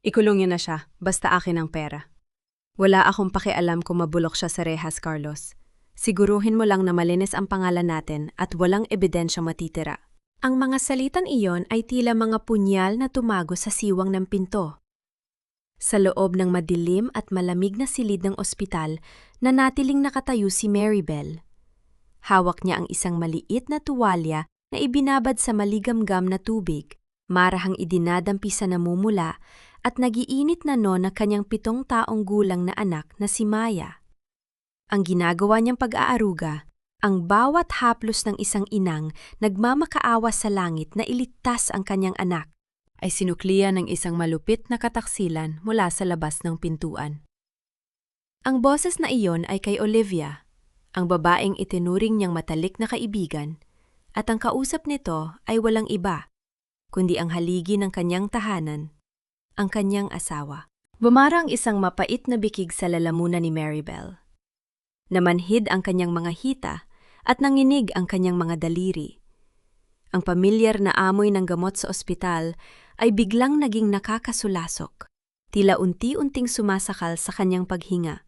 Ikulong niyo na siya, basta akin ang pera. Wala akong pakialam kung mabulok siya sa rehas, Carlos. Siguruhin mo lang na malinis ang pangalan natin at walang ebidensya matitira. Ang mga salitang iyon ay tila mga punyal na tumago sa siwang ng pinto. Sa loob ng madilim at malamig na silid ng ospital, nanatiling nakatayo si Maribel. Hawak niya ang isang maliit na tuwalya na ibinabad sa maligamgam na tubig, marahang idinadampi sa namumula at nagiinit na na kanyang 7 taong gulang na anak na si Maya. Ang ginagawa niyang pag-aaruga, ang bawat haplos ng isang inang nagmamakaawa sa langit na iligtas ang kanyang anak, ay sinuklian ng isang malupit na kataksilan mula sa labas ng pintuan. Ang boses na iyon ay kay Olivia, ang babaeng itinuring niyang matalik na kaibigan, at ang kausap nito ay walang iba, kundi ang haligi ng kanyang tahanan, ang kanyang asawa. Bumarang isang mapait na bikig sa lalamunan ni Maribel. Namanhid ang kanyang mga hita at nanginig ang kanyang mga daliri. Ang pamilyar na amoy ng gamot sa ospital ay biglang naging nakakasulasok, tila unti-unting sumasakal sa kanyang paghinga.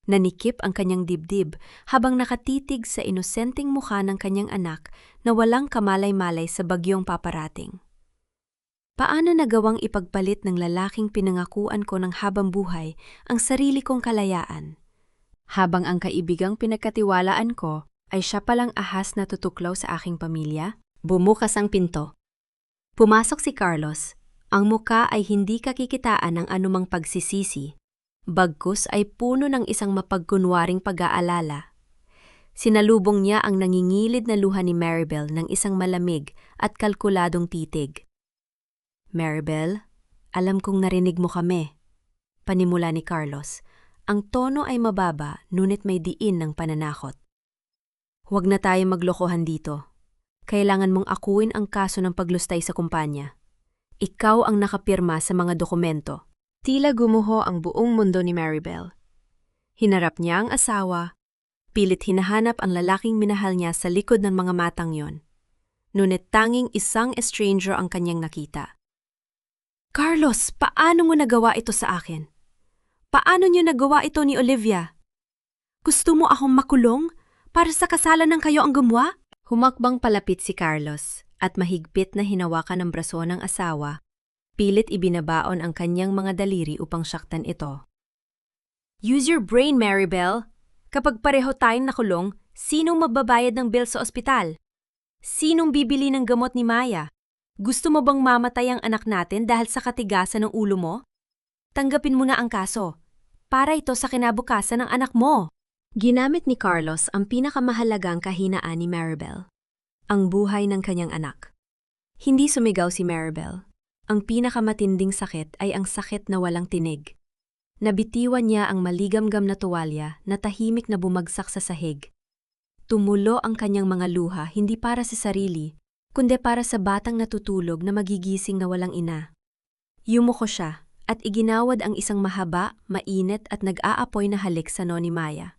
Nanikip ang kanyang dibdib habang nakatitig sa inosenteng mukha ng kanyang anak na walang kamalay-malay sa bagyong paparating. Paano nagawang ipagpalit ng lalaking pinangakuan ko ng habang buhay ang sarili kong kalayaan? Habang ang kaibigang pinagkatiwalaan ko ay siya palang ahas na tutuklaw sa aking pamilya, bumukas ang pinto. Pumasok si Carlos. Ang muka ay hindi kakikitaan ng anumang pagsisisi. Bagkus ay puno ng isang mapagkunwaring pag-aalala. Sinalubong niya ang nangingilid na luha ni Maribel ng isang malamig at kalkuladong titig. Maribel, alam kong narinig mo kami, panimula ni Carlos. Ang tono ay mababa, ngunit may diin ng pananakot. Huwag na tayo maglokohan dito. Kailangan mong akuin ang kaso ng paglustay sa kumpanya. Ikaw ang nakapirma sa mga dokumento. Tila gumuho ang buong mundo ni Maribel. Hinarap niya ang asawa, pilit hinahanap ang lalaking minahal niya sa likod ng mga matang yon. Ngunit tanging isang stranger ang kanyang nakita. Carlos, paano mo nagawa ito sa akin? Paano niyo nagawa ito ni Olivia? Gusto mo akong makulong para sa kasalan ng kayo ang gumawa? Humakbang palapit si Carlos at mahigpit na hinawakan ang braso ng asawa, pilit ibinabaon ang kanyang mga daliri upang saktan ito. Use your brain, Maribel. Kapag pareho tayong nakulong, sinong magbabayad ng bill sa ospital? Sinong bibili ng gamot ni Maya? Gusto mo bang mamatay ang anak natin dahil sa katigasan ng ulo mo? Tanggapin mo na ang kaso. Para ito sa kinabukasan ng anak mo. Ginamit ni Carlos ang pinakamahalagang kahinaan ni Maribel, ang buhay ng kanyang anak. Hindi sumigaw si Maribel. Ang pinakamatinding sakit ay ang sakit na walang tinig. Nabitiwan niya ang maligamgam na tuwalya na tahimik na bumagsak sa sahig. Tumulo ang kanyang mga luha hindi para sa sarili, kundi para sa batang natutulog na magigising na walang ina. Yumuko siya at iginawad ang isang mahaba, mainit at nag-aapoy na halik sa noo ni Maya.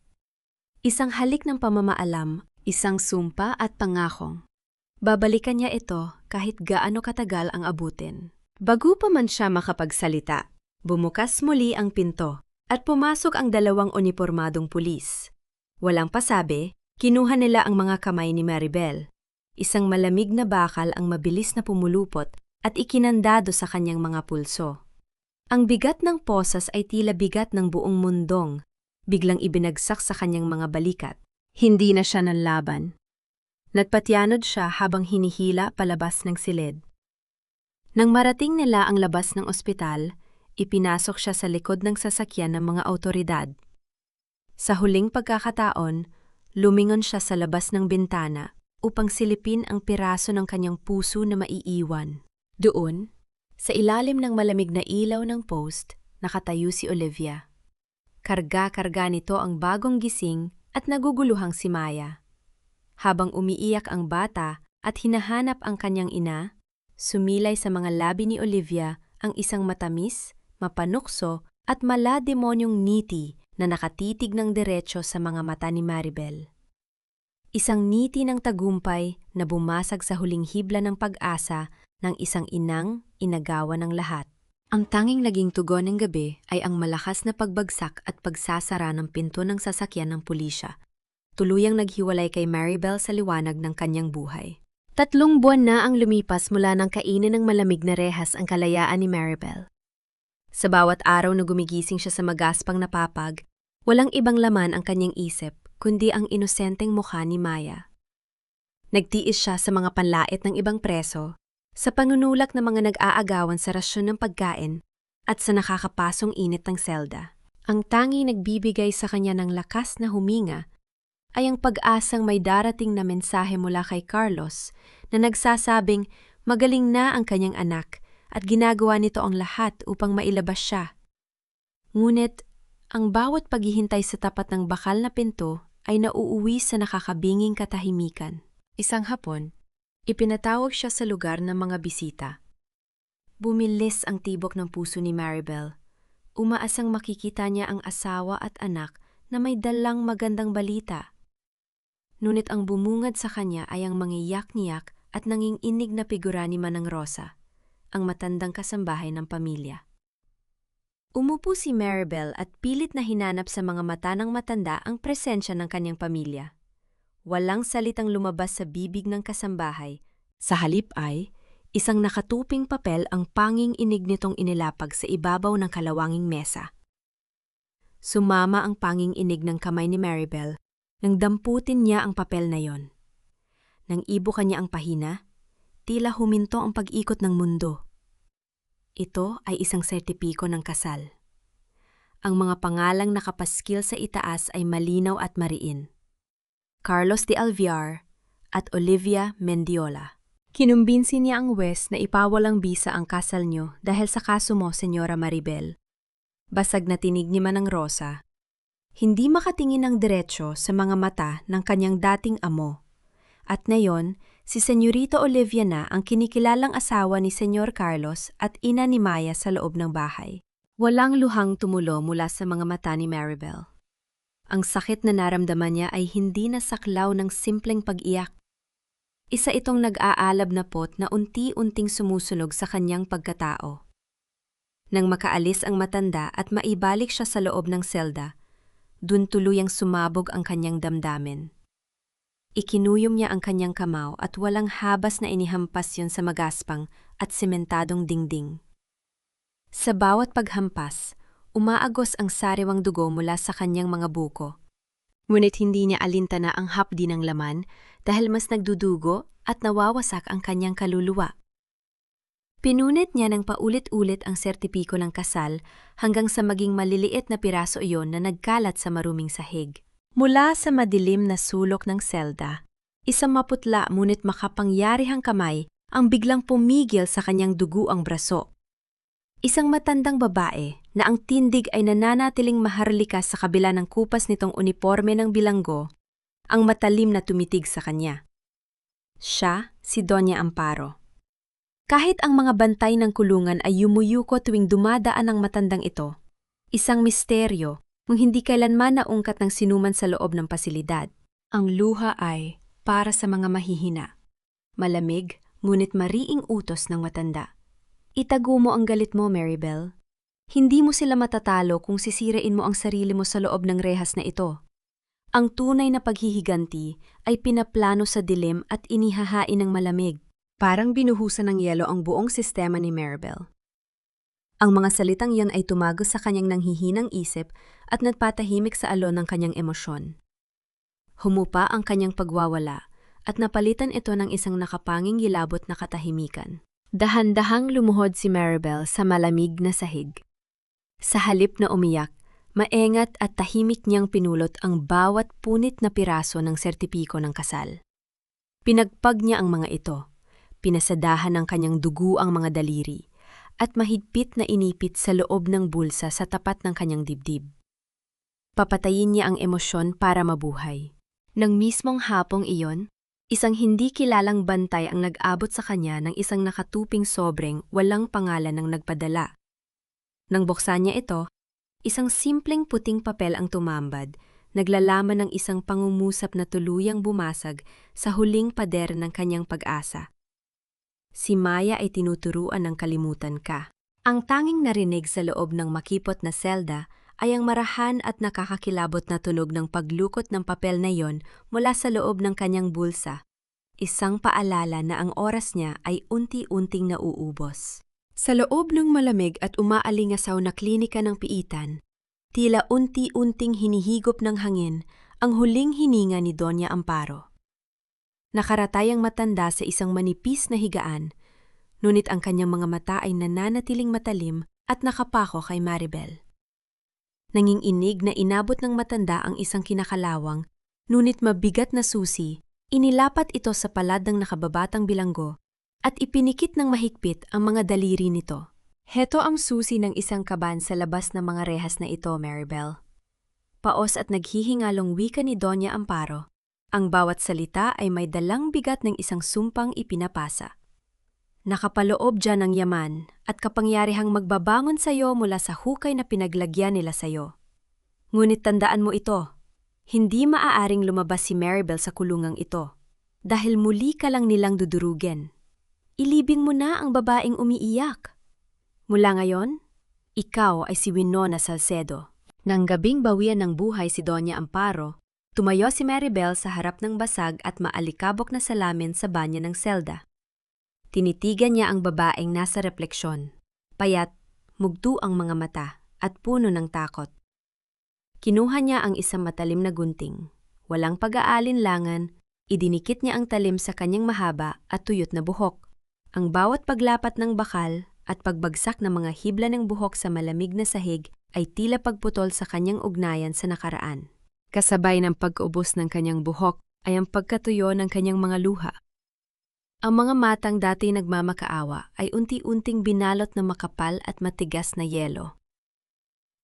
Isang halik ng pamamaalam, isang sumpa at pangakong. Babalikan niya ito kahit gaano katagal ang abutin. Bago pa man siya makapagsalita, bumukas muli ang pinto at pumasok ang 2 unipormadong pulis. Walang pasabi, kinuha nila ang mga kamay ni Maribel. Isang malamig na bakal ang mabilis na pumulupot at ikinandado sa kanyang mga pulso. Ang bigat ng posas ay tila bigat ng buong mundong, biglang ibinagsak sa kanyang mga balikat. Hindi na siya nanlaban. Nagpatyanod siya habang hinihila palabas ng silid. Nang marating nila ang labas ng ospital, ipinasok siya sa likod ng sasakyan ng mga awtoridad. Sa huling pagkakataon, lumingon siya sa labas ng bintana upang silipin ang piraso ng kanyang puso na maiiwan. Doon, sa ilalim ng malamig na ilaw ng post, nakatayo si Olivia. Karga-karga nito ang bagong gising at naguguluhang si Maya. Habang umiiyak ang bata at hinahanap ang kanyang ina, sumilay sa mga labi ni Olivia ang isang matamis, mapanukso at malademonyong ngiti na nakatitig ng diretso sa mga mata ni Maribel. Isang ngiti ng tagumpay na bumasag sa huling hibla ng pag-asa ng isang inang inagawan ng lahat. Ang tanging naging tugon ng gabi ay ang malakas na pagbagsak at pagsasara ng pinto ng sasakyan ng pulisya. Tuluyang naghiwalay kay Maribel sa liwanag ng kanyang buhay. 3 buwan na ang lumipas mula ng kainin ng malamig na rehas ang kalayaan ni Maribel. Sa bawat araw na gumigising siya sa magaspang na papag, walang ibang laman ang kanyang isip kundi ang inosenteng mukha ni Maya. Nagtiis siya sa mga panlait ng ibang preso, sa panunulak ng mga nag-aagawan sa rasyon ng pagkain at sa nakakapasong init ng selda. Ang tanging nagbibigay sa kanya ng lakas na huminga ay ang pag-asang may darating na mensahe mula kay Carlos na nagsasabing magaling na ang kanyang anak at ginagawa nito ang lahat upang mailabas siya. Ngunit, ang bawat paghihintay sa tapat ng bakal na pinto ay nauuwi sa nakakabinging katahimikan. Isang hapon, ipinatawag siya sa lugar ng mga bisita. Bumilis ang tibok ng puso ni Maribel. Umaasang makikita niya ang asawa at anak na may dalang magandang balita. Ngunit ang bumungad sa kanya ay ang mangiyak-niyak at nanginginig na figura ni Manang Rosa, ang matandang kasambahay ng pamilya. Umupo si Maribel at pilit na hinanap sa mga mata ng matanda ang presensya ng kanyang pamilya. Walang salitang lumabas sa bibig ng kasambahay. Sa halip ay, isang nakatuping papel ang panging inig nitong inilapag sa ibabaw ng kalawanging mesa. Sumama ang panging inig ng kamay ni Maribel nang damputin niya ang papel na yon. Nang ibo kanya ang pahina, tila huminto ang pag-ikot ng mundo. Ito ay isang sertipiko ng kasal. Ang mga pangalang nakapaskil sa itaas ay malinaw at mariin. Carlos de Alviar at Olivia Mendiola. Kinumbinsi niya ang Wes na ipawalang bisa ang kasal niyo dahil sa kaso mo, Senyora Maribel. Basag na tinig ni Manang Rosa. Hindi makatingin ng diretsyo sa mga mata ng kanyang dating amo. At ngayon, si Senyorita Olivia na ang kinikilalang asawa ni Senyor Carlos at ina ni Maya sa loob ng bahay. Walang luhang tumulo mula sa mga mata ni Maribel. Ang sakit na naramdaman niya ay hindi nasaklaw ng simpleng pag-iyak. Isa itong nag-aalab na pot na unti-unting sumusunog sa kanyang pagkatao. Nang makaalis ang matanda at maibalik siya sa loob ng selda, dun tuluyang sumabog ang kanyang damdamin. Ikinuyom niya ang kanyang kamao at walang habas na inihampas yon sa magaspang at sementadong dingding. Sa bawat paghampas, umaagos ang sariwang dugo mula sa kanyang mga buko. Ngunit hindi niya alintana ang hapdi ng laman dahil mas nagdudugo at nawawasak ang kanyang kaluluwa. Pinunit niya ng paulit-ulit ang sertipiko ng kasal hanggang sa maging maliliit na piraso iyon na nagkalat sa maruming sahig. Mula sa madilim na sulok ng selda, isang maputla ngunit makapangyarihang kamay ang biglang pumigil sa kanyang duguang braso. Isang matandang babae na ang tindig ay nananatiling maharlika sa kabila ng kupas nitong uniforme ng bilanggo, ang matalim na tumitig sa kanya. Siya si Doña Amparo. Kahit ang mga bantay ng kulungan ay yumuyuko tuwing dumadaan ang matandang ito, isang misteryo kung hindi kailanman naungkat ng sinuman sa loob ng pasilidad. Ang luha ay para sa mga mahihina. Malamig, ngunit mariing utos ng matanda. Itago mo ang galit mo, Maribel. Hindi mo sila matatalo kung sisirain mo ang sarili mo sa loob ng rehas na ito. Ang tunay na paghihiganti ay pinaplano sa dilim at inihahain ng malamig. Parang binuhusan ng yelo ang buong sistema ni Maribel. Ang mga salitang iyon ay tumagos sa kanyang nanghihinang isip at nagpatahimik sa alon ng kanyang emosyon. Humupa ang kanyang pagwawala at napalitan ito ng isang nakapanging gilabot na katahimikan. Dahan-dahang lumuhod si Maribel sa malamig na sahig. Sa halip na umiyak, maengat at tahimik niyang pinulot ang bawat punit na piraso ng sertipiko ng kasal. Pinagpag niya ang mga ito, pinasadahan ng kanyang dugo ang mga daliri, at mahigpit na inipit sa loob ng bulsa sa tapat ng kanyang dibdib. Papatayin niya ang emosyon para mabuhay. Nang mismong hapong iyon, isang hindi kilalang bantay ang nag-abot sa kanya ng isang nakatuping sobreng walang pangalan ng nagpadala. Nang buksan niya ito, isang simpleng puting papel ang tumambad, naglalaman ng isang pangungusap na tuluyang bumasag sa huling pader ng kanyang pag-asa. Si Maya ay tinuturuan ng kalimutan ka. Ang tanging narinig sa loob ng makipot na selda ay ang marahan at nakakakilabot na tunog ng paglukot ng papel na yon mula sa loob ng kanyang bulsa. Isang paalala na ang oras niya ay unti-unting nauubos. Sa loob ng malamig at umaalingasaw na klinika ng piitan, tila unti-unting hinihigop ng hangin ang huling hininga ni Doña Amparo. Nakaratay ang matanda sa isang manipis na higaan, ngunit ang kanyang mga mata ay nananatiling matalim at nakapako kay Maribel. Nanginginig na inabot ng matanda ang isang kinakalawang, ngunit mabigat na susi, inilapat ito sa palad ng nakababatang bilanggo at ipinikit ng mahigpit ang mga daliri nito. Heto ang susi ng isang kaban sa labas ng mga rehas na ito, Maribel. Paos at naghihingalong wika ni Doña Amparo. Ang bawat salita ay may dalang bigat ng isang sumpang ipinapasa. Nakapaloob dyan ang yaman at kapangyarihang magbabangon sa iyo mula sa hukay na pinaglagyan nila sa iyo. Ngunit tandaan mo ito, hindi maaaring lumabas si Maribel sa kulungang ito dahil muli ka lang nilang dudurugin. Ilibing mo na ang babaeng umiiyak. Mula ngayon, ikaw ay si Winona Salcedo. Nang gabing bawian ng buhay si Doña Amparo, tumayo si Maribel sa harap ng basag at maalikabok na salamin sa banya ng selda. Tinitigan niya ang babaeng nasa refleksyon, payat, mugto ang mga mata at puno ng takot. Kinuha niya ang isang matalim na gunting. Walang pag-aalinlangan, idinikit niya ang talim sa kanyang mahaba at tuyot na buhok. Ang bawat paglapat ng bakal at pagbagsak ng mga hibla ng buhok sa malamig na sahig ay tila pagputol sa kanyang ugnayan sa nakaraan. Kasabay ng pag-ubos ng kanyang buhok ay ang pagkatuyo ng kanyang mga luha. Ang mga matang dati nagmamakaawa ay unti-unting binalot na makapal at matigas na yelo.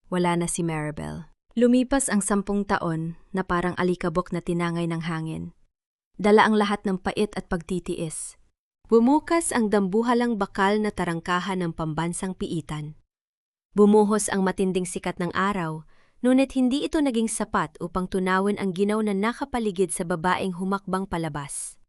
Wala na si Maribel. Lumipas ang 10 taon na parang alikabok na tinangay ng hangin. Dala ang lahat ng pait at pagtitiis. Bumukas ang dambuhalang bakal na tarangkahan ng pambansang piitan. Bumuhos ang matinding sikat ng araw, ngunit hindi ito naging sapat upang tunawin ang ginaw na nakapaligid sa babaeng humakbang palabas.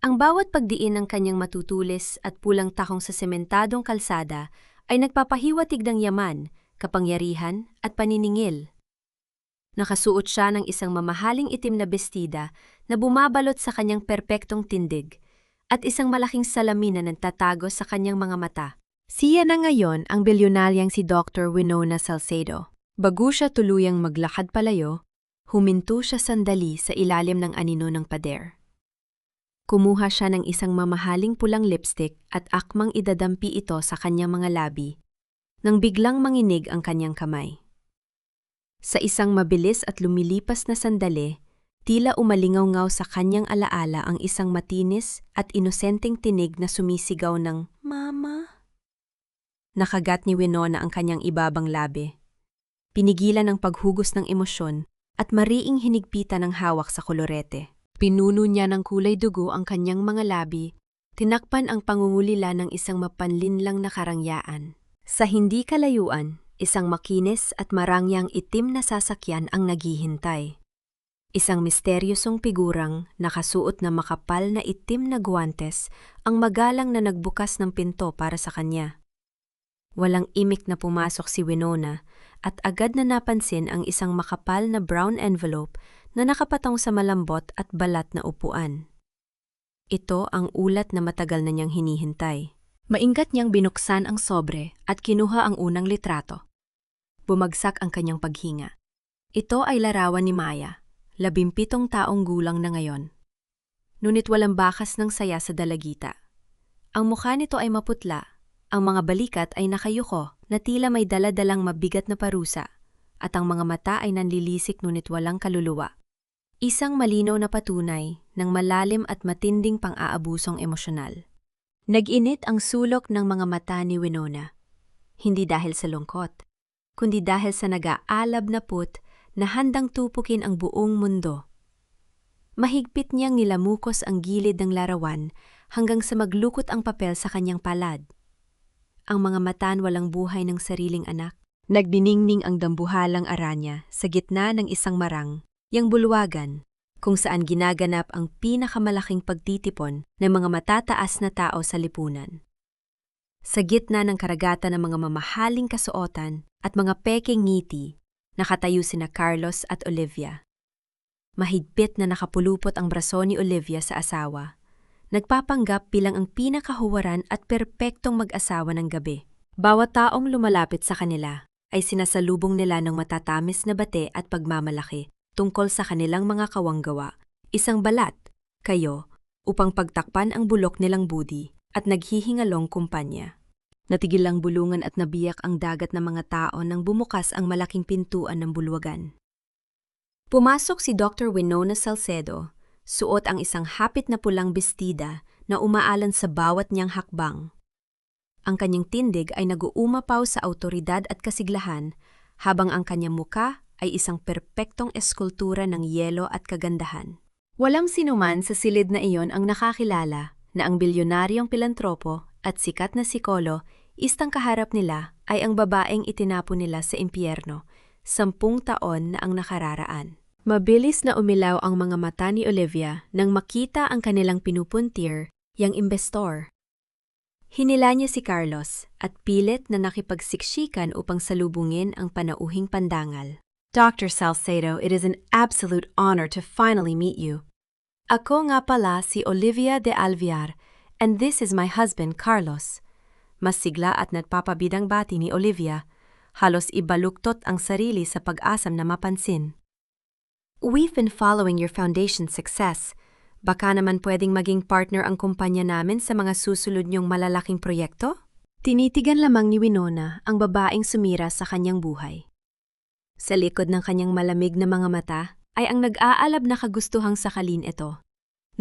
Ang bawat pagdiin ng kanyang matutulis at pulang takong sa sementadong kalsada ay nagpapahiwatig ng yaman, kapangyarihan at paniningil. Nakasuot siya ng isang mamahaling itim na bestida na bumabalot sa kanyang perpektong tindig at isang malaking salamin na nagtatago sa kanyang mga mata. Siya na ngayon ang bilyonaryang si Dr. Winona Salcedo. Bago siya tuluyang maglakad palayo, huminto siya sandali sa ilalim ng anino ng pader. Kumuha siya ng isang mamahaling pulang lipstick at akmang idadampi ito sa kanyang mga labi, nang biglang manginig ang kanyang kamay. Sa isang mabilis at lumilipas na sandali, tila umalingaw-ngaw sa kanyang alaala ang isang matinis at inosenteng tinig na sumisigaw ng, "Mama?" Nakagat ni Winona ang kanyang ibabang labi. Pinigilan ang paghugos ng emosyon at mariing hinigpitan ng hawak sa kolorete. Pinuno niya ng kulay dugo ang kanyang mga labi, tinakpan ang pangungulila ng isang mapanlinlang na karangyaan. Sa hindi kalayuan, isang makinis at marangyang itim na sasakyan ang naghihintay. Isang misteryosong figurang nakasuot na makapal na itim na guwantes ang magalang na nagbukas ng pinto para sa kanya. Walang imik na pumasok si Winona at agad na napansin ang isang makapal na brown envelope na nakapatong sa malambot at balat na upuan. Ito ang ulat na matagal na niyang hinihintay. Maingat niyang binuksan ang sobre at kinuha ang unang litrato. Bumagsak ang kanyang paghinga. Ito ay larawan ni Maya, 17 taong gulang na ngayon. Ngunit walang bakas ng saya sa dalagita. Ang mukha nito ay maputla, ang mga balikat ay nakayuko na tila may daladalang mabigat na parusa, at ang mga mata ay nanlilisik ngunit walang kaluluwa. Isang malinaw na patunay ng malalim at matinding pang-aabusong emosyonal. Nag-init ang sulok ng mga mata ni Winona. Hindi dahil sa lungkot, kundi dahil sa nag-aalab na put na handang tupukin ang buong mundo. Mahigpit niyang nilamukos ang gilid ng larawan hanggang sa maglukot ang papel sa kanyang palad. Ang mga matan walang buhay ng sariling anak. Nagdiningning ang dambuhalang aranya sa gitna ng isang marang, yang bulwagan, kung saan ginaganap ang pinakamalaking pagtitipon ng mga matataas na tao sa lipunan. Sa gitna ng karagatan ng mga mamahaling kasuotan at mga peking ngiti, nakatayo sina Carlos at Olivia. Mahigpit na nakapulupot ang braso ni Olivia sa asawa. Nagpapanggap bilang ang pinakahuwaran at perpektong mag-asawa ng gabi. Bawat taong lumalapit sa kanila ay sinasalubong nila ng matatamis na bate at pagmamalaki tungkol sa kanilang mga kawanggawa. Isang balat, kayo, upang pagtakpan ang bulok nilang budi at naghihingalong kumpanya. Natigil ang bulungan at nabiyak ang dagat ng mga tao nang bumukas ang malaking pintuan ng bulwagan. Pumasok si Dr. Winona Salcedo, suot ang isang hapit na pulang bestida na umaalan sa bawat niyang hakbang. Ang kanyang tindig ay nag-uumapaw sa awtoridad at kasiglahan, habang ang kanyang muka ay isang perpektong eskultura ng yelo at kagandahan. Walang sinuman sa silid na iyon ang nakakilala na ang bilyonaryong pilantropo at sikat na sikolo, istang kaharap nila ay ang babaeng itinapon nila sa impyerno, 10 taon na ang nakararaan. Mabilis na umilaw ang mga mata ni Olivia nang makita ang kanilang pinupuntir, yang imbestor. Hinila niya si Carlos at pilit na nakipagsiksikan upang salubungin ang panauhing pandangal. Dr. Salcedo, it is an absolute honor to finally meet you. Ako nga pala si Olivia de Alviar, and this is my husband, Carlos. Mas sigla at nagpapabidang bati ni Olivia, halos ibaluktot ang sarili sa pag-asam na mapansin. We've been following your foundation's success. Baka naman pwedeng maging partner ang kumpanya namin sa mga susunod niyong malalaking proyekto? Tinitigan lamang ni Winona ang babaeng sumira sa kanyang buhay. Sa likod ng kanyang malamig na mga mata ay ang nag-aalab na kagustuhang sakalin ito.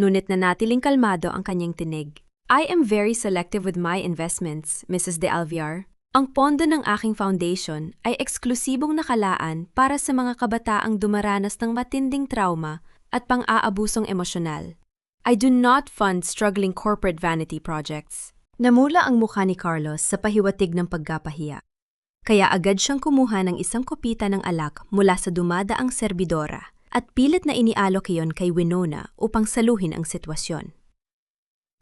Ngunit nanatiling kalmado ang kanyang tinig. I am very selective with my investments, Mrs. de Alviar. Ang pondo ng aking foundation ay eksklusibong nakalaan para sa mga kabataang dumaranas ng matinding trauma at pang-aabusong emosyonal. I do not fund struggling corporate vanity projects. Namula ang mukha ni Carlos sa pahiwatig ng pagkapahiya. Kaya agad siyang kumuha ng isang kopita ng alak mula sa dumadaang serbidora at pilit na inialok iyon kay Winona upang saluhin ang sitwasyon.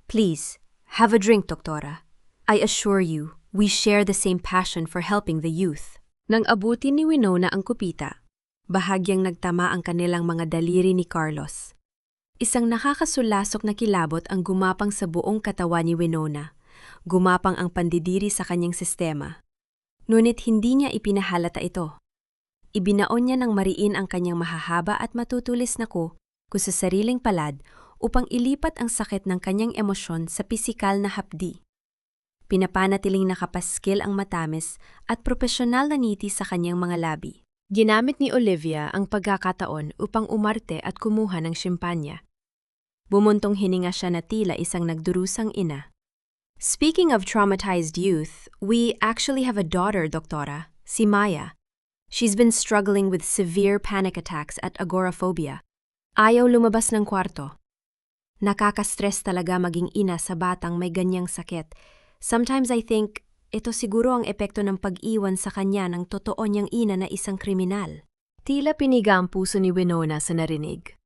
Please, have a drink, Doktora. I assure you, we share the same passion for helping the youth. Nang abutin ni Winona ang kupita, bahagyang nagtama ang kanilang mga daliri ni Carlos. Isang nakakasulasok na kilabot ang gumapang sa buong katawan ni Winona. Gumapang ang pandidiri sa kanyang sistema. Ngunit hindi niya ipinahalata ito. Ibinaon niya ng mariin ang kanyang mahahaba at matutulis na kuko sa sariling palad upang ilipat ang sakit ng kanyang emosyon sa pisikal na hapdi. Pinapanatiling nakapaskil ang matamis at propesyonal na ngiti sa kanyang mga labi. Ginamit ni Olivia ang pagkakataon upang umarte at kumuha ng simpanya. Bumuntong hininga siya na tila isang nagdurusang ina. Speaking of traumatized youth, we actually have a daughter, Doktora, si Maya. She's been struggling with severe panic attacks at agoraphobia. Ayaw lumabas ng kwarto. Nakaka-stress talaga maging ina sa batang may ganyang sakit. Sometimes I think, ito siguro ang epekto ng pag-iwan sa kanya ng totoo niyang ina na isang kriminal. Tila piniga ang puso ni Winona sa narinig.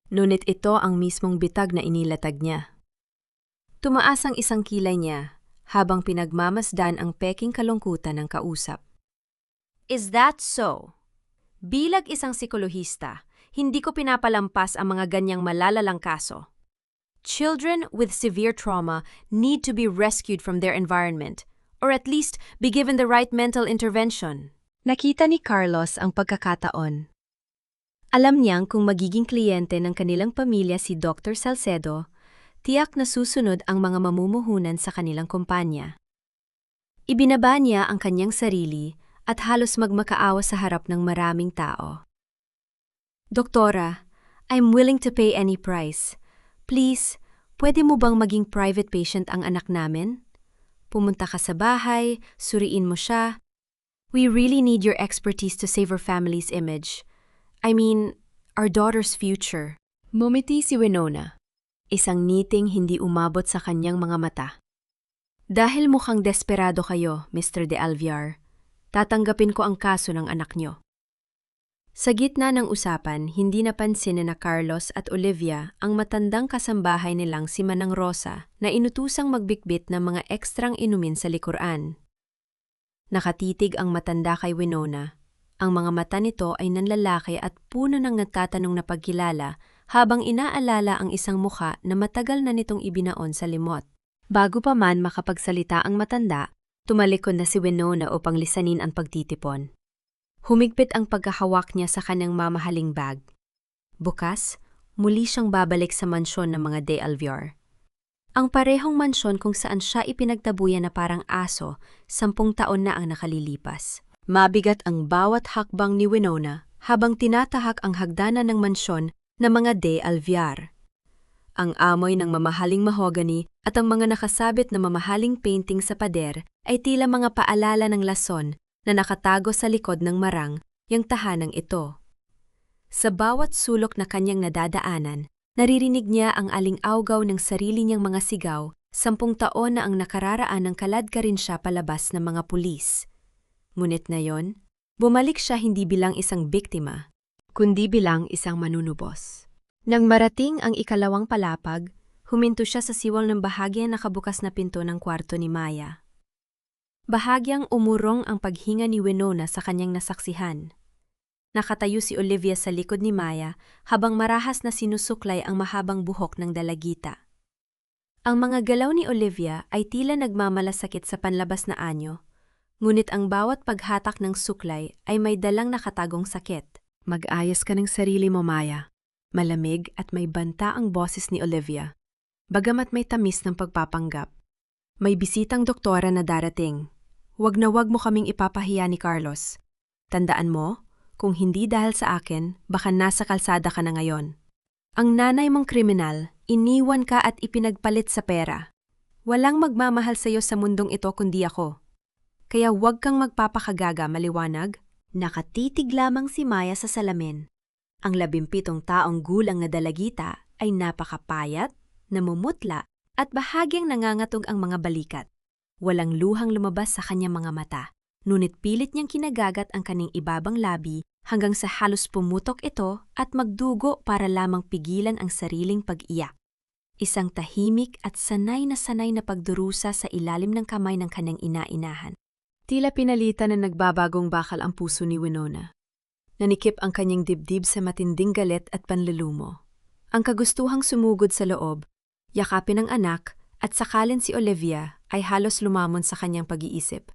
Ngunit ito ang mismong bitag na inilatag niya. Tumaas ang isang kilay niya habang pinagmamasdan ang peking kalungkutan ng kausap. Is that so? Bilang isang psikolohista, hindi ko pinapalampas ang mga ganyang malalalang kaso. Children with severe trauma need to be rescued from their environment, or at least be given the right mental intervention. Nakita ni Carlos ang pagkakataon. Alam niyang kung magiging kliyente ng kanilang pamilya si Dr. Salcedo, tiyak na susunod ang mga mamumuhunan sa kanilang kumpanya. Ibinaba niya ang kanyang sarili at halos magmakaawa sa harap ng maraming tao. Doktora, I'm willing to pay any price. Please, pwede mo bang maging private patient ang anak namin? Pumunta ka sa bahay, suriin mo siya. We really need your expertise to save our family's image. I mean, our daughter's future. Mumiti si Winona. Isang ngiting hindi umabot sa kanyang mga mata. Dahil mukhang desperado kayo, Mr. de Alviar, tatanggapin ko ang kaso ng anak nyo. Sa gitna ng usapan, hindi napansin na Carlos at Olivia ang matandang kasambahay nilang si Manang Rosa na inutusang magbitbit ng mga ekstrang inumin sa likuran. Nakatitig ang matanda kay Winona. Ang mga mata nito ay nanlalaki at puno ng nagtatanong na pagkilala habang inaalala ang isang mukha na matagal na nitong ibinaon sa limot. Bago pa man makapagsalita ang matanda, tumalikod na si Winona upang lisanin ang pagtitipon. Humigpit ang pagkahawak niya sa kanyang mamahaling bag. Bukas, muli siyang babalik sa mansyon ng mga De Alviar. Ang parehong mansyon kung saan siya ipinagtabuyan na parang aso, 10 taon na ang nakalilipas. Mabigat ang bawat hakbang ni Winona habang tinatahak ang hagdanan ng mansyon ng mga De Alviar. Ang amoy ng mamahaling mahogany at ang mga nakasabit na mamahaling painting sa pader ay tila mga paalala ng lason na nakatago sa likod ng marang, yung tahanang ito. Sa bawat sulok na kanyang nadadaanan, naririnig niya ang aling-awgaw ng sarili niyang mga sigaw, 10 taon na ang nakararaan ng kaladka rin siya palabas ng mga pulis. Ngunit ngayon, bumalik siya hindi bilang isang biktima, kundi bilang isang manunubos. Nang marating ang ikalawang palapag, huminto siya sa siwal ng bahagyang nakabukas na pinto ng kwarto ni Maya. Bahagyang umurong ang paghinga ni Winona sa kanyang nasaksihan. Nakatayo si Olivia sa likod ni Maya habang marahas na sinusuklay ang mahabang buhok ng dalagita. Ang mga galaw ni Olivia ay tila nagmamalasakit sa panlabas na anyo, ngunit ang bawat paghatak ng suklay ay may dalang nakatagong sakit. Mag-ayos ka ng sarili mo, Maya. Malamig at may banta ang boses ni Olivia, bagamat may tamis ng pagpapanggap. May bisitang doktora na darating. Wag na wag mo kaming ipapahiya ni Carlos. Tandaan mo, kung hindi dahil sa akin, baka nasa kalsada ka na ngayon. Ang nanay mong kriminal, iniwan ka at ipinagpalit sa pera. Walang magmamahal sa iyo sa mundong ito kundi ako. Kaya wag kang magpapakagaga, maliwanag. Nakatitig lamang si Maya sa salamin. Ang 17 taong gulang na dalagita ay napakapayat, namumutla at bahagyang nangangatog ang mga balikat. Walang luhang lumabas sa kanyang mga mata, ngunit pilit niyang kinagagat ang kanyang ibabang labi hanggang sa halos pumutok ito at magdugo para lamang pigilan ang sariling pag-iyak. Isang tahimik at sanay na pagdurusa sa ilalim ng kamay ng kanyang ina-inahan. Tila pinalitan na nagbabagong bakal ang puso ni Winona. Nanikip ang kanyang dibdib sa matinding galit at panlulumo. Ang kagustuhang sumugod sa loob, yakapin ang anak at sakalin si Olivia ay halos lumamon sa kanyang pag-iisip.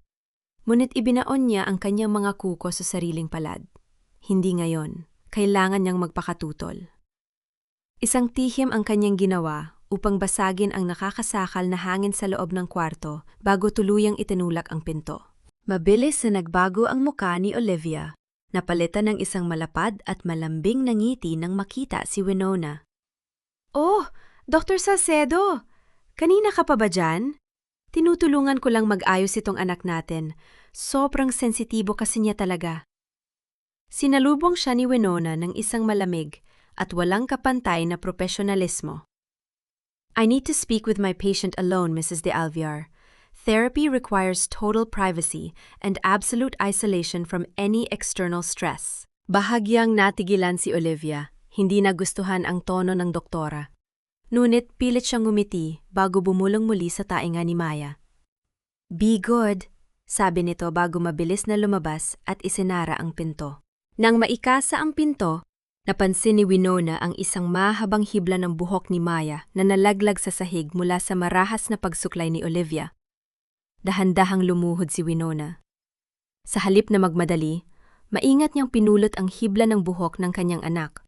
Ngunit ibinaon niya ang kanyang mga kuko sa sariling palad. Hindi ngayon, kailangan niyang magpakatutol. Isang tihim ang kanyang ginawa upang basagin ang nakakasakal na hangin sa loob ng kwarto bago tuluyang itinulak ang pinto. Mabilis na nagbago ang muka ni Olivia. Napalitan ng isang malapad at malambing na ngiti nang makita si Winona. "Oh, Dr. Salcedo! Kanina ka pa ba dyan? Tinutulungan ko lang mag-ayos itong anak natin. Sobrang sensitibo kasi niya talaga." Sinalubong siya ni Winona ng isang malamig at walang kapantay na profesionalismo. "I need to speak with my patient alone, Mrs. De Alviar. Therapy requires total privacy and absolute isolation from any external stress." Bahagyang natigilan si Olivia, hindi nagustuhan ang tono ng doktora. Ngunit pilit siyang ngumiti bago bumulong muli sa tainga ni Maya. "Be good," sabi nito bago mabilis na lumabas at isinara ang pinto. Nang maikasa ang pinto, napansin ni Winona ang isang mahabang hibla ng buhok ni Maya na nalaglag sa sahig mula sa marahas na pagsuklay ni Olivia. Dahan-dahang lumuhod si Winona. Sa halip na magmadali, maingat niyang pinulot ang hibla ng buhok ng kanyang anak.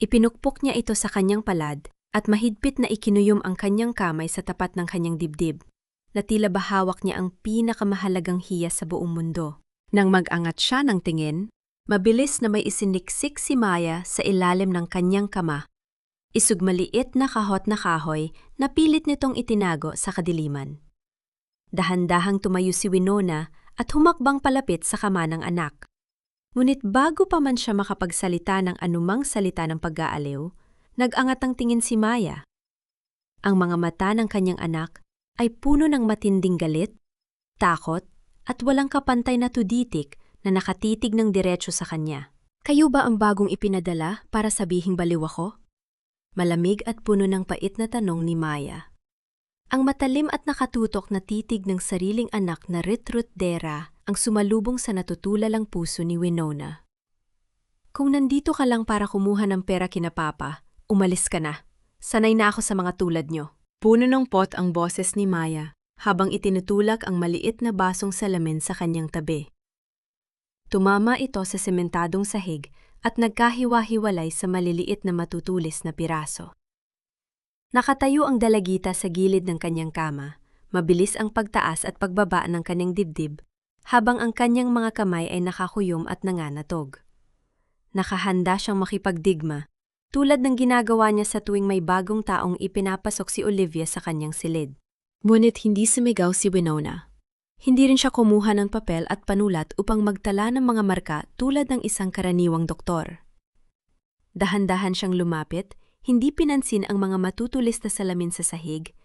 Ipinukpok niya ito sa kanyang palad at mahigpit na ikinuyom ang kanyang kamay sa tapat ng kanyang dibdib, na tila bahawak niya ang pinakamahalagang hiyas sa buong mundo. Nang mag-angat siya ng tingin, mabilis na may isiniksik si Maya sa ilalim ng kanyang kama. Isugmaliit na kahot na kahoy na pilit nitong itinago sa kadiliman. Dahan-dahang tumayo si Winona at humakbang palapit sa kama ng anak. Ngunit bago pa man siya makapagsalita ng anumang salita ng pag-aaliw, nag-angat ang tingin si Maya. Ang mga mata ng kanyang anak ay puno ng matinding galit, takot, at walang kapantay na tuditik na nakatitig ng diretso sa kanya. Kayo ba ang bagong ipinadala para sabihing baliw ako? Malamig at puno ng pait na tanong ni Maya. Ang matalim at nakatutok na titig ng sariling anak na Ritrutdera ang sumalubong sa natutulalang puso ni Winona. Kung nandito ka lang para kumuha ng pera kina Papa, umalis ka na. Sanay na ako sa mga tulad nyo. Puno ng pot ang boses ni Maya habang itinutulak ang maliit na basong salamin sa kanyang tabi. Tumama ito sa sementadong sahig at nagkahiwa-hiwalay sa maliliit na matutulis na piraso. Nakatayo ang dalagita sa gilid ng kanyang kama, mabilis ang pagtaas at pagbaba ng kanyang dibdib, habang ang kanyang mga kamay ay nakakuyom at nanganatog. Nakahanda siyang makipagdigma, tulad ng ginagawa niya sa tuwing may bagong taong ipinapasok si Olivia sa kanyang silid. Ngunit hindi sumigaw si Winona. Hindi rin siya kumuha ng papel at panulat upang magtala ng mga marka tulad ng isang karaniwang doktor. Dahan-dahan siyang lumapit, hindi pinansin ang mga matutulis na salamin sa sahig,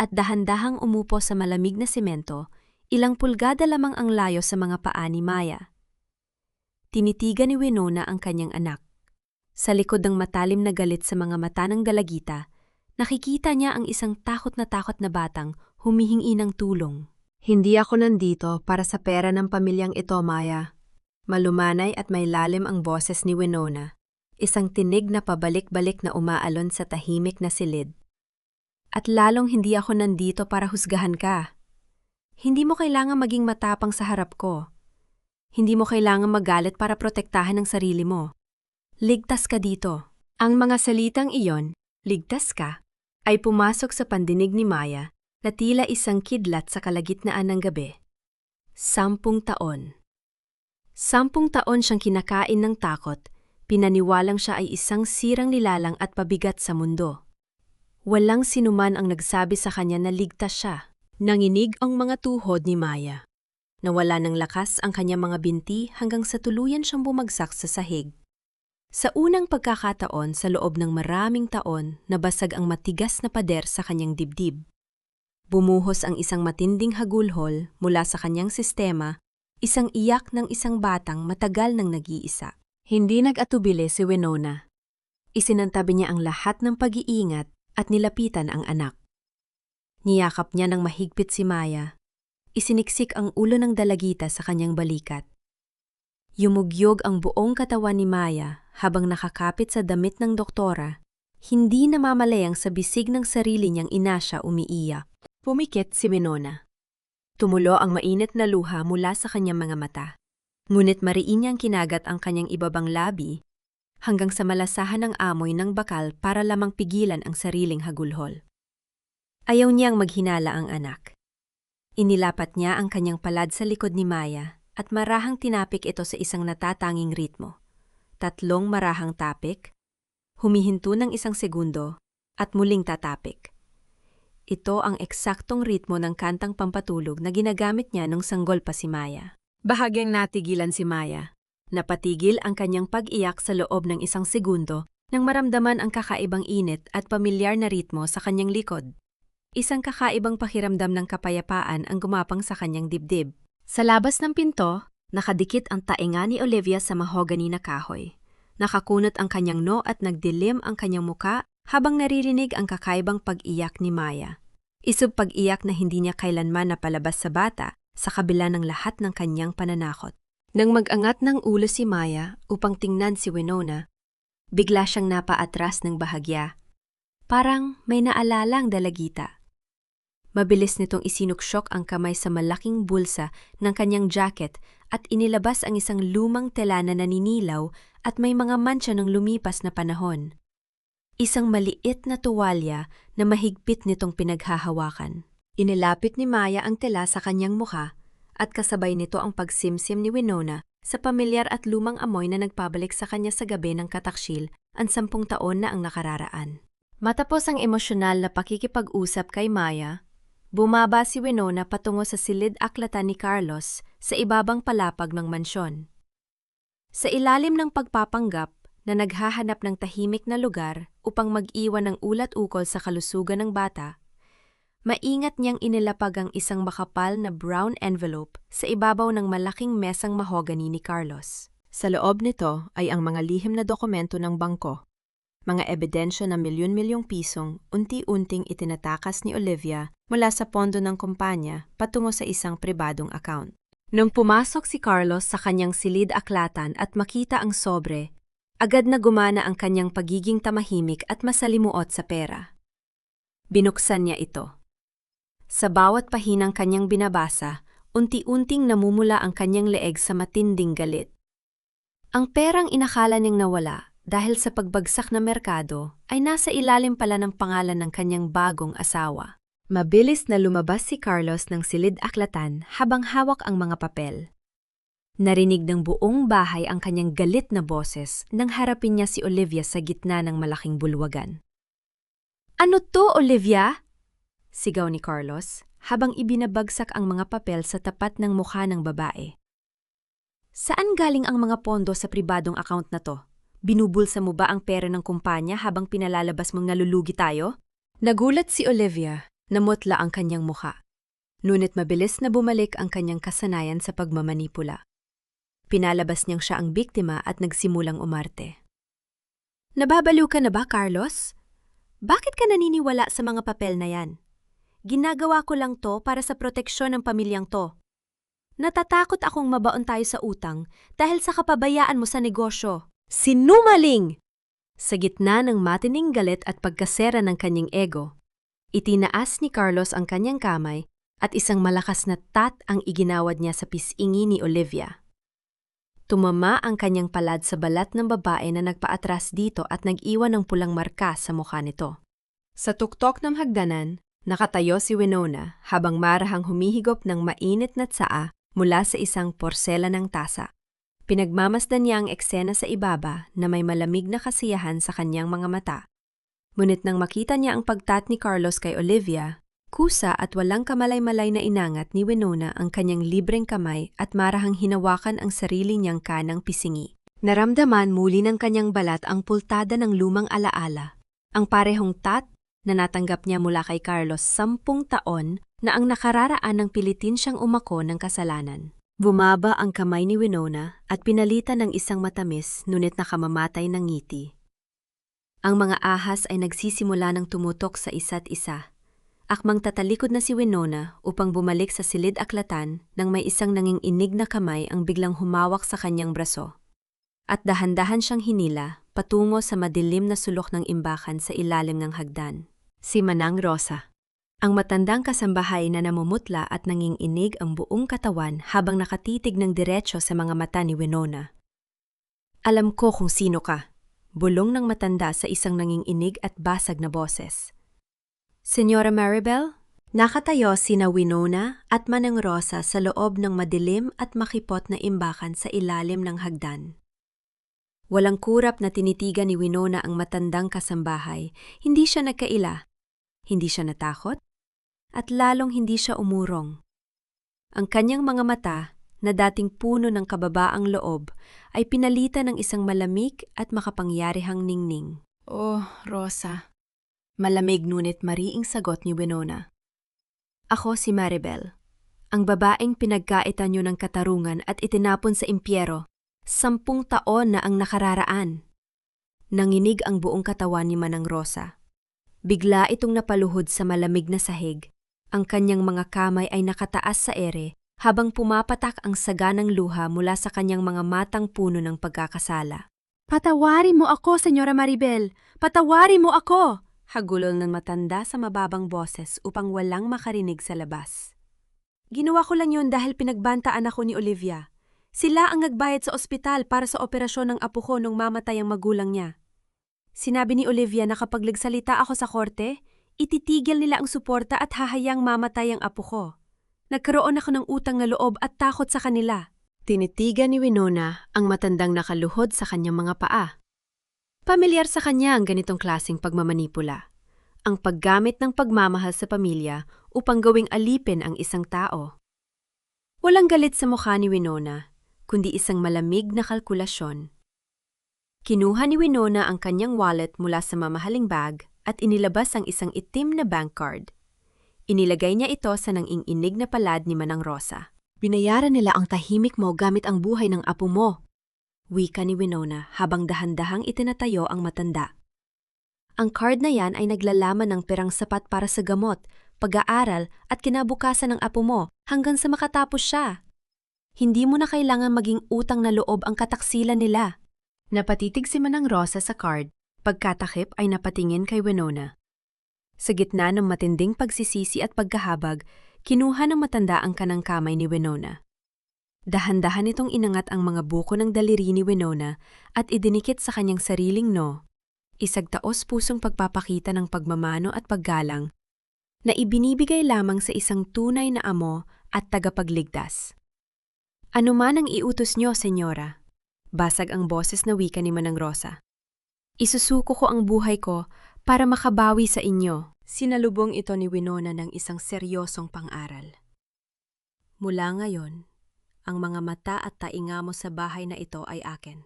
at dahan-dahang umupo sa malamig na semento, ilang pulgada lamang ang layo sa mga paa ni Maya. Tinitigan ni Winona ang kanyang anak. Sa likod ng matalim na galit sa mga mata ng dalagita, nakikita niya ang isang takot na batang humihingi ng tulong. Hindi ako nandito para sa pera ng pamilyang ito, Maya. Malumanay at may lalim ang boses ni Winona, isang tinig na pabalik-balik na umaalon sa tahimik na silid. At lalong hindi ako nandito para husgahan ka. Hindi mo kailangan maging matapang sa harap ko. Hindi mo kailangan magalit para protektahan ang sarili mo. Ligtas ka dito. Ang mga salitang iyon, ligtas ka, ay pumasok sa pandinig ni Maya na tila isang kidlat sa kalagitnaan ng gabi. 10 taon. 10 taon siyang kinakain ng takot, pinaniwalang siya ay isang sirang nilalang at pabigat sa mundo. Walang sinuman ang nagsabi sa kanya na ligtas siya. Nanginig ang mga tuhod ni Maya. Nawala ng lakas ang kanyang mga binti hanggang sa tuluyan siyang bumagsak sa sahig. Sa unang pagkakataon sa loob ng maraming taon, nabasag ang matigas na pader sa kanyang dibdib. Bumuhos ang isang matinding hagulhol mula sa kanyang sistema, isang iyak ng isang batang matagal nang nag-iisa. Hindi nag-atubili si Winona. Isinantabi niya ang lahat ng pag-iingat at nilapitan ang anak. Niyakap niya ng mahigpit si Maya. Isiniksik ang ulo ng dalagita sa kanyang balikat. Yumugyog ang buong katawan ni Maya habang nakakapit sa damit ng doktora, hindi namamaleyang sa bisig ng sarili niyang ina siya umiiyak. Pumikit si Winona. Tumulo ang mainit na luha mula sa kanyang mga mata. Ngunit mariin niyang kinagat ang kanyang ibabang labi hanggang sa malasahan ang amoy ng bakal para lamang pigilan ang sariling hagulhol. Ayaw niyang maghinala ang anak. Inilapat niya ang kanyang palad sa likod ni Maya at marahang tinapik ito sa isang natatanging ritmo. 3 marahang tapik, humihinto ng 1 segundo, at muling tatapik. Ito ang eksaktong ritmo ng kantang pampatulog na ginagamit niya nung sanggol pa si Maya. Bahagyang natigilan si Maya. Napatigil ang kanyang pag-iyak sa loob ng 1 segundo nang maramdaman ang kakaibang init at pamilyar na ritmo sa kanyang likod. Isang kakaibang pakiramdam ng kapayapaan ang gumapang sa kanyang dibdib. Sa labas ng pinto, nakadikit ang tainga ni Olivia sa mahogany na kahoy. Nakakunot ang kanyang noo at nagdilim ang kanyang muka habang naririnig ang kakaibang pag-iyak ni Maya. Isub pag-iyak na hindi niya kailanman napalabas sa bata sa kabila ng lahat ng kanyang pananakot. Nang mag-angat ng ulo si Maya upang tingnan si Winona, bigla siyang napaatras ng bahagya. Parang may naalalang dalagita. Mabilis nitong isinuksok ang kamay sa malaking bulsa ng kanyang jacket at inilabas ang isang lumang tela na naninilaw at may mga mantsa ng lumipas na panahon. Isang maliit na tuwalya na mahigpit nitong pinaghahawakan. Inilapit ni Maya ang tela sa kanyang mukha at kasabay nito ang pagsimsim ni Winona sa pamilyar at lumang amoy na nagpabalik sa kanya sa gabi ng kataksil ang 10 taon na ang nakararaan. Matapos ang emosyonal na pakikipag-usap kay Maya, bumaba si Winona patungo sa silid-aklatan ni Carlos sa ibabang palapag ng mansyon. Sa ilalim ng pagpapanggap na naghahanap ng tahimik na lugar upang mag-iwan ng ulat-ukol sa kalusugan ng bata, maingat niyang inilapag ang isang makapal na brown envelope sa ibabaw ng malaking mesang mahogany ni Carlos. Sa loob nito ay ang mga lihim na dokumento ng bangko. Mga ebidensya na milyon-milyong pisong unti-unting itinatakas ni Olivia mula sa pondo ng kumpanya patungo sa isang pribadong account. Nung pumasok si Carlos sa kanyang silid-aklatan at makita ang sobre, agad na gumana ang kanyang pagiging tamahimik at masalimuot sa pera. Binuksan niya ito. Sa bawat pahinang kanyang binabasa, unti-unting namumula ang kanyang leeg sa matinding galit. Ang perang inakala niyang nawala dahil sa pagbagsak na merkado ay nasa ilalim pala ng pangalan ng kanyang bagong asawa. Mabilis na lumabas si Carlos ng silid-aklatan habang hawak ang mga papel. Narinig ng buong bahay ang kanyang galit na boses nang harapin niya si Olivia sa gitna ng malaking bulwagan. "Ano to, Olivia?" sigaw ni Carlos habang ibinabagsak ang mga papel sa tapat ng mukha ng babae. "Saan galing ang mga pondo sa pribadong account na to? Binubulsa mo ba ang pera ng kumpanya habang pinalalabas mong nalulugi tayo?" Nagulat si Olivia. Namutla ang kanyang mukha. Ngunit mabilis na bumalik ang kanyang kasanayan sa pagmamanipula. Pinalabas niyang siya ang biktima at nagsimulang umarte. "Nababaliw ka na ba, Carlos? Bakit ka naniniwala sa mga papel na yan? Ginagawa ko lang to para sa proteksyon ng pamilyang to. Natatakot akong mabaon tayo sa utang dahil sa kapabayaan mo sa negosyo." "Sinungaling!" Sa gitna ng matining galit at pagkasera ng kanyang ego, itinaas ni Carlos ang kanyang kamay at isang malakas na tat ang iginawad niya sa pisngi ni Olivia. Tumama ang kanyang palad sa balat ng babae na nagpaatras dito at nag-iwan ng pulang marka sa mukha nito. Sa tuktok ng hagdanan, nakatayo si Winona habang marahang humihigop ng mainit na tsaa mula sa isang porselanang tasa. Pinagmamasdan niya ang eksena sa ibaba na may malamig na kasiyahan sa kanyang mga mata. Ngunit nang makita niya ang pagtat ni Carlos kay Olivia, kusa at walang kamalay-malay na inangat ni Winona ang kanyang libreng kamay at marahang hinawakan ang sarili niyang kanang pisingi. Naramdaman muli ng kanyang balat ang pultada ng lumang alaala, ang parehong tat na natanggap niya mula kay Carlos 10 taon na ang nakararaan ng pilitin siyang umako ng kasalanan. Bumaba ang kamay ni Winona at pinalitan ng isang matamis ngunit nakamamatay ng ngiti. Ang mga ahas ay nagsisimula ng tumutok sa isa't isa. Akmang tatalikod na si Winona upang bumalik sa silid-aklatan nang may isang nanginginig na kamay ang biglang humawak sa kanyang braso. At dahan-dahan siyang hinila patungo sa madilim na sulok ng imbakan sa ilalim ng hagdan. Si Manang Rosa. Ang matandang kasambahay na namumutla at nanginginig ang buong katawan habang nakatitig ng diretso sa mga mata ni Winona. "Alam ko kung sino ka," bulong ng matanda sa isang nanginginig at basag na boses. "Senyora Maribel?" Nakatayo sina Winona at Manang Rosa sa loob ng madilim at makipot na imbakan sa ilalim ng hagdan. Walang kurap na tinitigan ni Winona ang matandang kasambahay. Hindi siya nagkaila. Hindi siya natakot. At lalong hindi siya umurong. Ang kanyang mga mata, na dating puno ng kababaang loob, ay pinalitan ng isang malamig at makapangyarihang ningning. "Oh, Rosa." Malamig ngunit mariing sagot ni Winona. "Ako si Maribel, ang babaeng pinagkaitan niyo ng katarungan at itinapon sa impyero. 10 taon na ang nakararaan." Nanginig ang buong katawan ni Manang Rosa. Bigla itong napaluhod sa malamig na sahig. Ang kanyang mga kamay ay nakataas sa ere habang pumapatak ang saganang luha mula sa kanyang mga matang puno ng pagkakasala. "Patawarin mo ako, Senyora Maribel! Patawarin mo ako!" hagulol ng matanda sa mababang boses upang walang makarinig sa labas. "Ginawa ko lang yun dahil pinagbantaan ako ni Olivia. Sila ang nagbayad sa ospital para sa operasyon ng apo ko nung mamatay ang magulang niya. Sinabi ni Olivia na kapag nagsalita ako sa korte, ititigil nila ang suporta at hahayang mamatay ang apo ko. Nagkaroon ako ng utang na loob at takot sa kanila." Tinitigan ni Winona ang matandang nakaluhod sa kanyang mga paa. Pamilyar sa kanya ang ganitong klaseng pagmamanipula. Ang paggamit ng pagmamahal sa pamilya upang gawing alipin ang isang tao. Walang galit sa mukha ni Winona, kundi isang malamig na kalkulasyon. Kinuha ni Winona ang kanyang wallet mula sa mamahaling bag at inilabas ang isang itim na bank card. Inilagay niya ito sa nanginginig na palad ni Manang Rosa. "Binayaran nila ang tahimik mo gamit ang buhay ng apo mo." Wika ni Winona habang dahan-dahang itinatayo ang matanda. Ang card na yan ay naglalaman ng perang sapat para sa gamot, pag-aaral at kinabukasan ng apo mo hanggang sa makatapos siya. Hindi mo na kailangan maging utang na loob ang kataksilan nila. Napatitig si Manang Rosa sa card, pagkatakip ay napatingin kay Winona. Sa gitna ng matinding pagsisisi at pagkahabag, kinuha ng matanda ang kanang kamay ni Winona. Dahan-dahan itong inangat ang mga buko ng daliri ni Winona at idinikit sa kanyang sariling isang taos-pusong pagpapakita ng pagmamano at paggalang na ibinibigay lamang sa isang tunay na amo at tagapagligtas. Ano man ang iutos niyo, senyora. Basag ang boses na wika ni Manang Rosa. Isusuko ko ang buhay ko para makabawi sa inyo. Sinalubong ito ni Winona ng isang seryosong pang-aral. Mula ngayon, ang mga mata at tainga mo sa bahay na ito ay akin.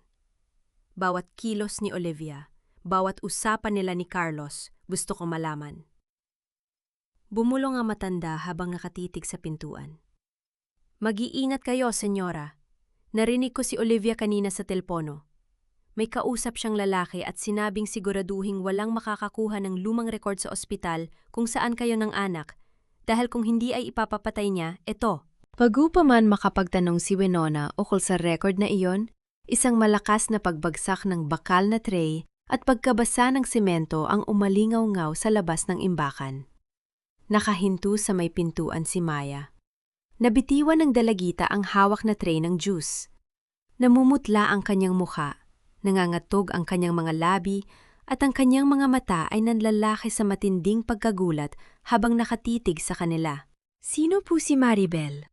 Bawat kilos ni Olivia, bawat usapan nila ni Carlos, gusto ko malaman. Bumulong ang matanda habang nakatitig sa pintuan. Mag-iingat kayo, senyora. Narinig ko si Olivia kanina sa telpono. May kausap siyang lalaki at sinabing siguraduhing walang makakakuha ng lumang record sa ospital kung saan kayo ng anak, dahil kung hindi ay ipapapatay niya, ito. Bago pa man makapagtanong si Winona ukol sa record na iyon, isang malakas na pagbagsak ng bakal na tray at pagkabasa ng semento ang umalingaw-ngaw sa labas ng imbakan. Nakahinto sa may pintuan si Maya. Nabitiwan ng dalagita ang hawak na tray ng juice. Namumutla ang kanyang mukha, nangangatog ang kanyang mga labi at ang kanyang mga mata ay nanlalaki sa matinding pagkagulat habang nakatitig sa kanila. Sino po si Maribel?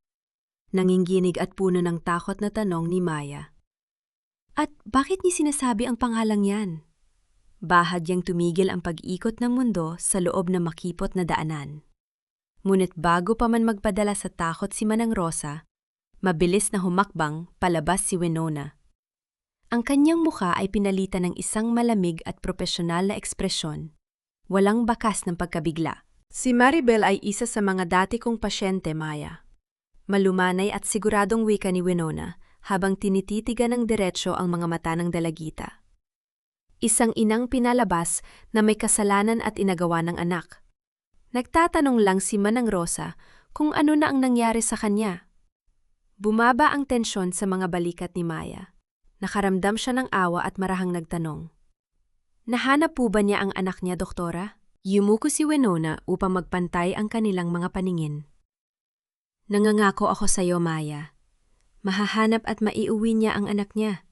Nanginginig at puno ng takot na tanong ni Maya. At bakit niya sinasabi ang pangalang yan? Bahagyang tumigil ang pag-ikot ng mundo sa loob ng makipot na daanan. Ngunit bago pa man magpadala sa takot si Manang Rosa, mabilis na humakbang palabas si Winona. Ang kanyang mukha ay pinalitan ng isang malamig at propesyonal na ekspresyon. Walang bakas ng pagkabigla. Si Maribel ay isa sa mga dati kong pasyente, Maya. Malumanay at siguradong wika ni Winona habang tinititigan ng diretsyo ang mga mata ng dalagita. Isang inang pinalabas na may kasalanan at inagawa ng anak. Nagtatanong lang si Manang Rosa kung ano na ang nangyari sa kanya. Bumaba ang tensyon sa mga balikat ni Maya. Nakaramdam siya ng awa at marahang nagtanong. Nahanap po ba niya ang anak niya, doktora? Yumuko si Winona upang magpantay ang kanilang mga paningin. Nangangako ako sa iyo, Maya. Mahahanap at maiuwi niya ang anak niya.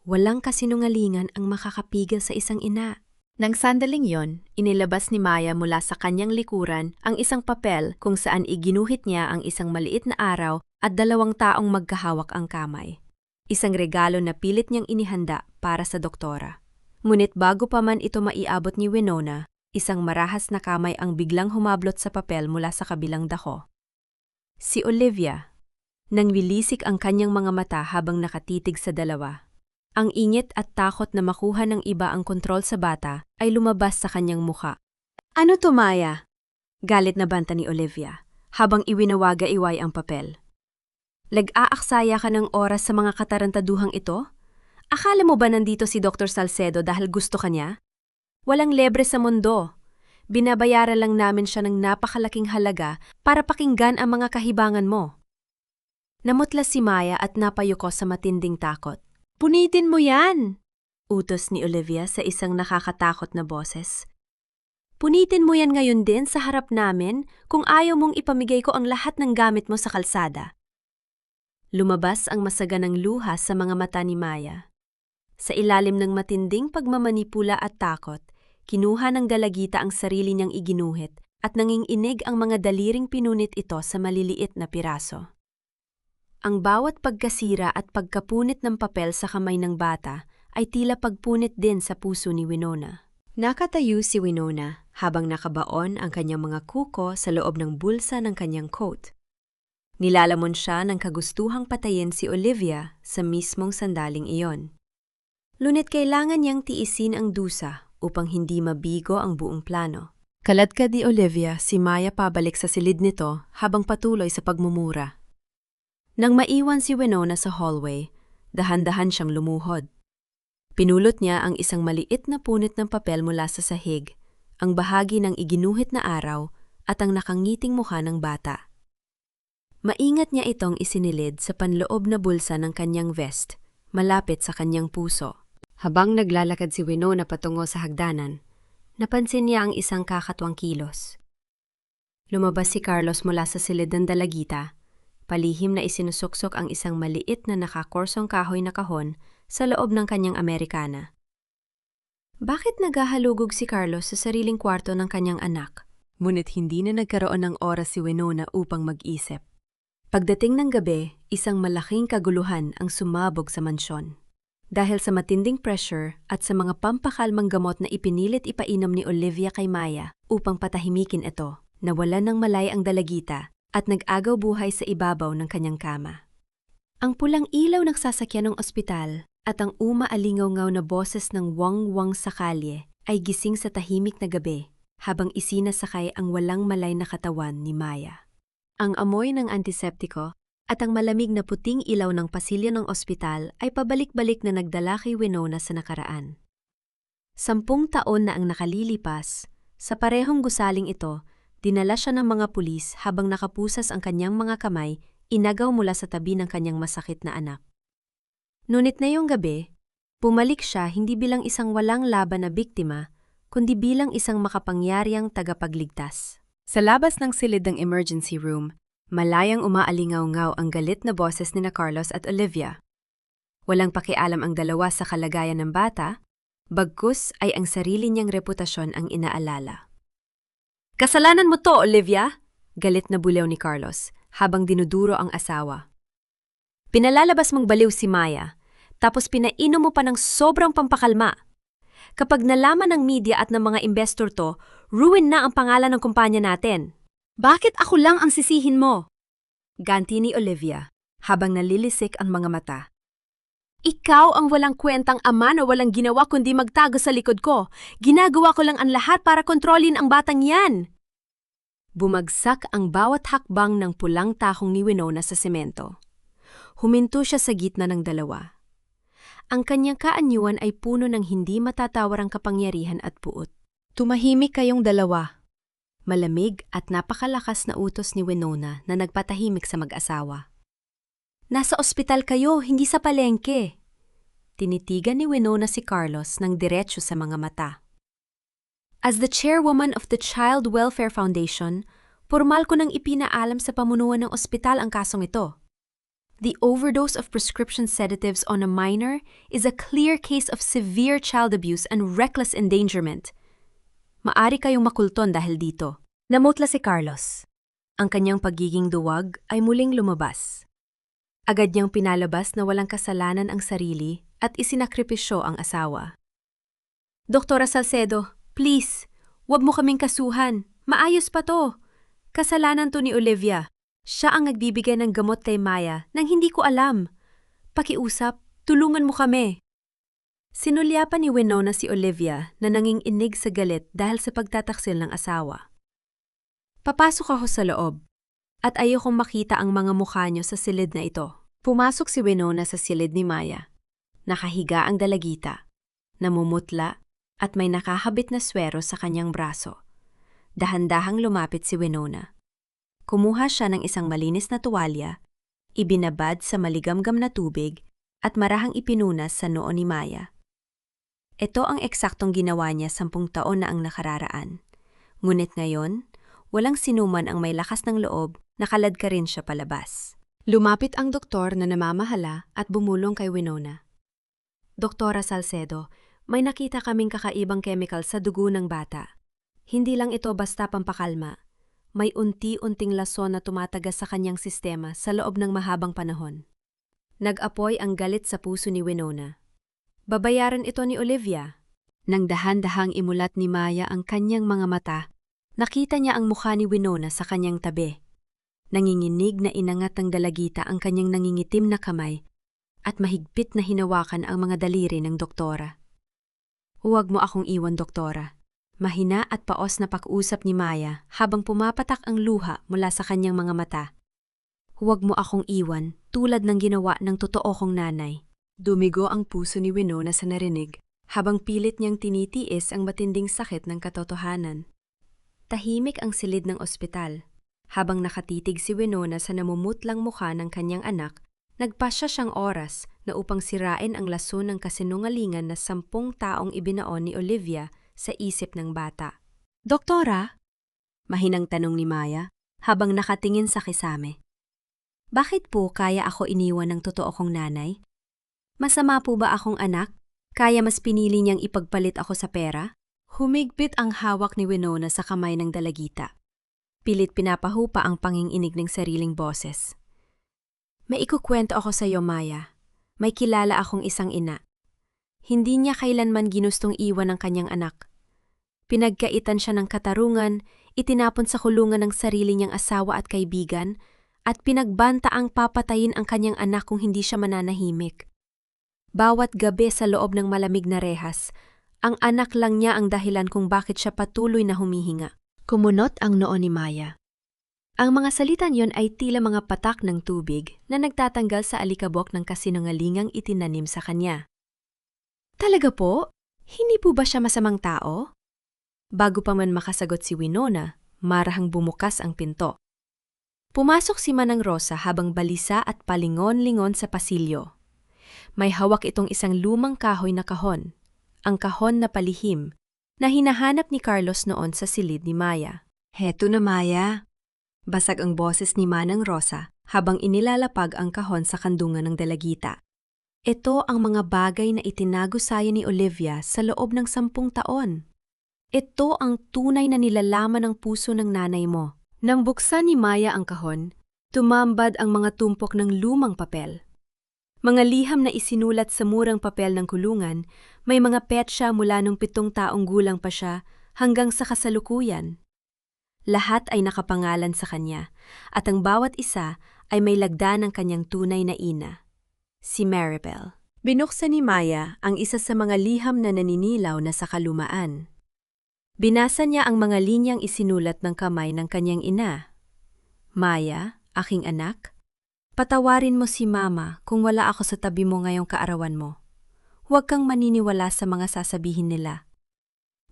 Walang kasinungalingan ang makakapigil sa isang ina. Nang sandaling yon, inilabas ni Maya mula sa kanyang likuran ang isang papel kung saan iginuhit niya ang isang maliit na araw at 2 taong magkahawak ang kamay. Isang regalo na pilit niyang inihanda para sa doktora. Ngunit bago pa man ito maiabot ni Winona, isang marahas na kamay ang biglang humablot sa papel mula sa kabilang dako. Si Olivia. Nang wilisik ang kanyang mga mata habang nakatitig sa dalawa. Ang ingit at takot na makuha ng iba ang kontrol sa bata ay lumabas sa kanyang muka. Ano to, Maya? Galit na banta ni Olivia habang iwinawaga-iway ang papel. Lag-aaksaya ka ng oras sa mga katarantaduhang ito? Akala mo ba nandito si Dr. Salcedo dahil gusto ka niya? Walang lebre sa mundo. Binabayaran lang namin siya ng napakalaking halaga para pakinggan ang mga kahibangan mo. Namutla si Maya at napayuko sa matinding takot. Punitin mo yan! Utos ni Olivia sa isang nakakatakot na boses. Punitin mo yan ngayon din sa harap namin kung ayaw mong ipamigay ko ang lahat ng gamit mo sa kalsada. Lumabas ang masaganang luha sa mga mata ni Maya. Sa ilalim ng matinding pagmamanipula at takot, kinuha ng dalagita ang sarili niyang iginuhit at nanginginig ang mga daliring pinunit ito sa maliliit na piraso. Ang bawat pagkasira at pagkapunit ng papel sa kamay ng bata ay tila pagpunit din sa puso ni Winona. Nakatayo si Winona habang nakabaon ang kanyang mga kuko sa loob ng bulsa ng kanyang coat. Nilalamon siya ng kagustuhang patayin si Olivia sa mismong sandaling iyon. Ngunit kailangan niyang tiisin ang dusa upang hindi mabigo ang buong plano. Kaladkad ni Olivia si Maya pabalik sa silid nito habang patuloy sa pagmumura. Nang maiwan si Winona sa hallway, Dahan-dahan siyang lumuhod. Pinulot niya ang isang maliit na punit ng papel mula sa sahig, ang bahagi ng iginuhit na araw at ang nakangiting mukha ng bata. Maingat niya itong isinilid sa panloob na bulsa ng kanyang vest, malapit sa kanyang puso. Habang naglalakad si Winona patungo sa hagdanan, napansin niya ang isang kakatwang kilos. Lumabas si Carlos mula sa silid ng dalagita, palihim na isinusuksok ang isang maliit na nakakorsong kahoy na kahon sa loob ng kanyang Amerikana. Bakit naghahalugog si Carlos sa sariling kwarto ng kanyang anak? Ngunit hindi na nagkaroon ng oras si Winona upang mag-isip. Pagdating ng gabi, isang malaking kaguluhan ang sumabog sa mansyon. Dahil sa matinding pressure at sa mga pampakalmang gamot na ipinilit ipainom ni Olivia kay Maya upang patahimikin ito, nawalan ng malay ang dalagita at nag-agaw buhay sa ibabaw ng kanyang kama. Ang pulang ilaw ng sasakyan ng ospital at ang umaalingaw-ngaw na boses ng wang-wang sa kalye ay gising sa tahimik na gabi habang isinasakay ang walang malay na katawan ni Maya. Ang amoy ng antiseptiko at ang malamig na puting ilaw ng pasilyo ng ospital ay pabalik-balik na nagdala kay Winona sa nakaraan. 10 taon na ang nakalilipas, sa parehong gusaling ito, dinala siya ng mga pulis habang nakapusas ang kanyang mga kamay, inagaw mula sa tabi ng kanyang masakit na anak. Ngunit ngayong gabi, bumalik siya hindi bilang isang walang laban na biktima, kundi bilang isang makapangyariang tagapagligtas. Sa labas ng silid ng emergency room, malayang umaalingaw-ngaw ang galit na boses ni Carlos at Olivia. Walang pakialam ang dalawa sa kalagayan ng bata, bagkus ay ang sarili niyang reputasyon ang inaalala. "Kasalanan mo to, Olivia!" Galit na bulew ni Carlos, habang dinuduro ang asawa. "Pinalalabas mong baliw si Maya, tapos pinainom mo pa ng sobrang pampakalma. Kapag nalaman ng media at ng mga investor to, ruin na ang pangalan ng kumpanya natin. Bakit ako lang ang sisihin mo?" Ganti ni Olivia, habang nalilisik ang mga mata. "Ikaw ang walang kwentang ama na walang ginawa kundi magtago sa likod ko. Ginagawa ko lang ang lahat para kontrolin ang batang yan." Bumagsak ang bawat hakbang ng pulang tahong ni Winona sa semento. Huminto siya sa gitna ng dalawa. Ang kanyang kaanyuan ay puno ng hindi matatawarang kapangyarihan at puot. "Tumahimik kayong dalawa." Malamig at napakalakas na utos ni Winona na nagpatahimik sa mag-asawa. "Nasa ospital kayo, hindi sa palengke." Tinitigan ni Winona si Carlos ng diretso sa mga mata. "As the chairwoman of the Child Welfare Foundation, formal ko nang ipinaalam sa pamunuan ng ospital ang kasong ito. The overdose of prescription sedatives on a minor is a clear case of severe child abuse and reckless endangerment. Maari kayong makulton dahil dito." Namutla si Carlos. Ang kanyang pagiging duwag ay muling lumabas. Agad niyang pinalabas na walang kasalanan ang sarili at isinakripisyo ang asawa. "Doktora Salcedo, please, wag mo kaming kasuhan. Maayos pa to. Kasalanan to ni Olivia. Siya ang nagbibigay ng gamot kay Maya nang hindi ko alam. Pakiusap, tulungan mo kami." Sinulyapan ni Winona si Olivia na nanginginig sa galit dahil sa pagtataksil ng asawa. "Papasok ako sa loob, at ayokong makita ang mga mukha niyo sa silid na ito." Pumasok si Winona sa silid ni Maya. Nakahiga ang dalagita, namumutla at may nakahabit na swero sa kanyang braso. Dahan-dahang lumapit si Winona. Kumuha siya ng isang malinis na tuwalya, ibinabad sa maligamgam na tubig at marahang ipinunas sa noo ni Maya. Ito ang eksaktong ginawa niya 10 taon na ang nakararaan. Ngunit ngayon, walang sinuman ang may lakas ng loob, nakalad ka rin siya palabas. Lumapit ang doktor na namamahala at bumulong kay Winona. "Doktora Salcedo, may nakita kaming kakaibang chemical sa dugo ng bata. Hindi lang ito basta pampakalma. May unti-unting lason na tumatagas sa kanyang sistema sa loob ng mahabang panahon." Nag-apoy ang galit sa puso ni Winona. Babayaran ito ni Olivia. Nang dahan-dahang imulat ni Maya ang kanyang mga mata, nakita niya ang mukha ni Winona sa kanyang tabi. Nanginginig na inangat ng dalagita ang kanyang nangingitim na kamay at mahigpit na hinawakan ang mga daliri ng doktora. "Huwag mo akong iwan, doktora." Mahina at paos na pakiusap ni Maya habang pumapatak ang luha mula sa kanyang mga mata. "Huwag mo akong iwan tulad ng ginawa ng totoo kong nanay." Dumigo ang puso ni Winona sa narinig, habang pilit niyang tinitiis ang matinding sakit ng katotohanan. Tahimik ang silid ng ospital. Habang nakatitig si Winona sa namumutlang mukha ng kanyang anak, nagpasya siyang oras na upang sirain ang lason ng kasinungalingan na 10 taong ibinaon ni Olivia sa isip ng bata. "Doktora?" Mahinang tanong ni Maya habang nakatingin sa kisame. "Bakit po kaya ako iniwan ng totoo kong nanay? Masama po ba akong anak? Kaya mas pinili niyang ipagpalit ako sa pera?" Humigpit ang hawak ni Winona sa kamay ng dalagita. Pilit pinapahupa ang panginginig ng sariling boses. "May ikukwento ako sa iyo, Maya. May kilala akong isang ina. Hindi niya kailanman ginustong iwan ang kanyang anak. Pinagkaitan siya ng katarungan, itinapon sa kulungan ng sarili niyang asawa at kaibigan, at pinagbanta ang papatayin ang kanyang anak kung hindi siya mananahimik. Bawat gabi sa loob ng malamig na rehas, ang anak lang niya ang dahilan kung bakit siya patuloy na humihinga." Kumunot ang noo ni Maya. Ang mga salitang yon ay tila mga patak ng tubig na nagtatanggal sa alikabok ng kasinungalingang itinanim sa kanya. "Talaga po? Hindi po ba siya masamang tao?" Bago pa man makasagot si Winona, marahang bumukas ang pinto. Pumasok si Manang Rosa habang balisa at palingon-lingon sa pasilyo. May hawak itong isang lumang kahoy na kahon, ang kahon na palihim, na hinahanap ni Carlos noon sa silid ni Maya. "Heto na, Maya." Basag ang boses ni Manang Rosa habang inilalapag ang kahon sa kandungan ng dalagita. Ito ang mga bagay na itinago sa'yo ni Olivia sa loob ng 10 taon. Ito ang tunay na nilalaman ng puso ng nanay mo. Nang buksan ni Maya ang kahon, tumambad ang mga tumpok ng lumang papel. Mga liham na isinulat sa murang papel ng kulungan, may mga petsa mula nung 7 taong gulang pa siya hanggang sa kasalukuyan. Lahat ay nakapangalan sa kanya, at ang bawat isa ay may lagda ng kanyang tunay na ina, si Maribel. Binuksan ni Maya ang isa sa mga liham na naninilaw na sa kalumaan. Binasa niya ang mga linyang isinulat ng kamay ng kanyang ina. "Maya, aking anak, patawarin mo si Mama kung wala ako sa tabi mo ngayong kaarawan mo. Huwag kang maniniwala sa mga sasabihin nila.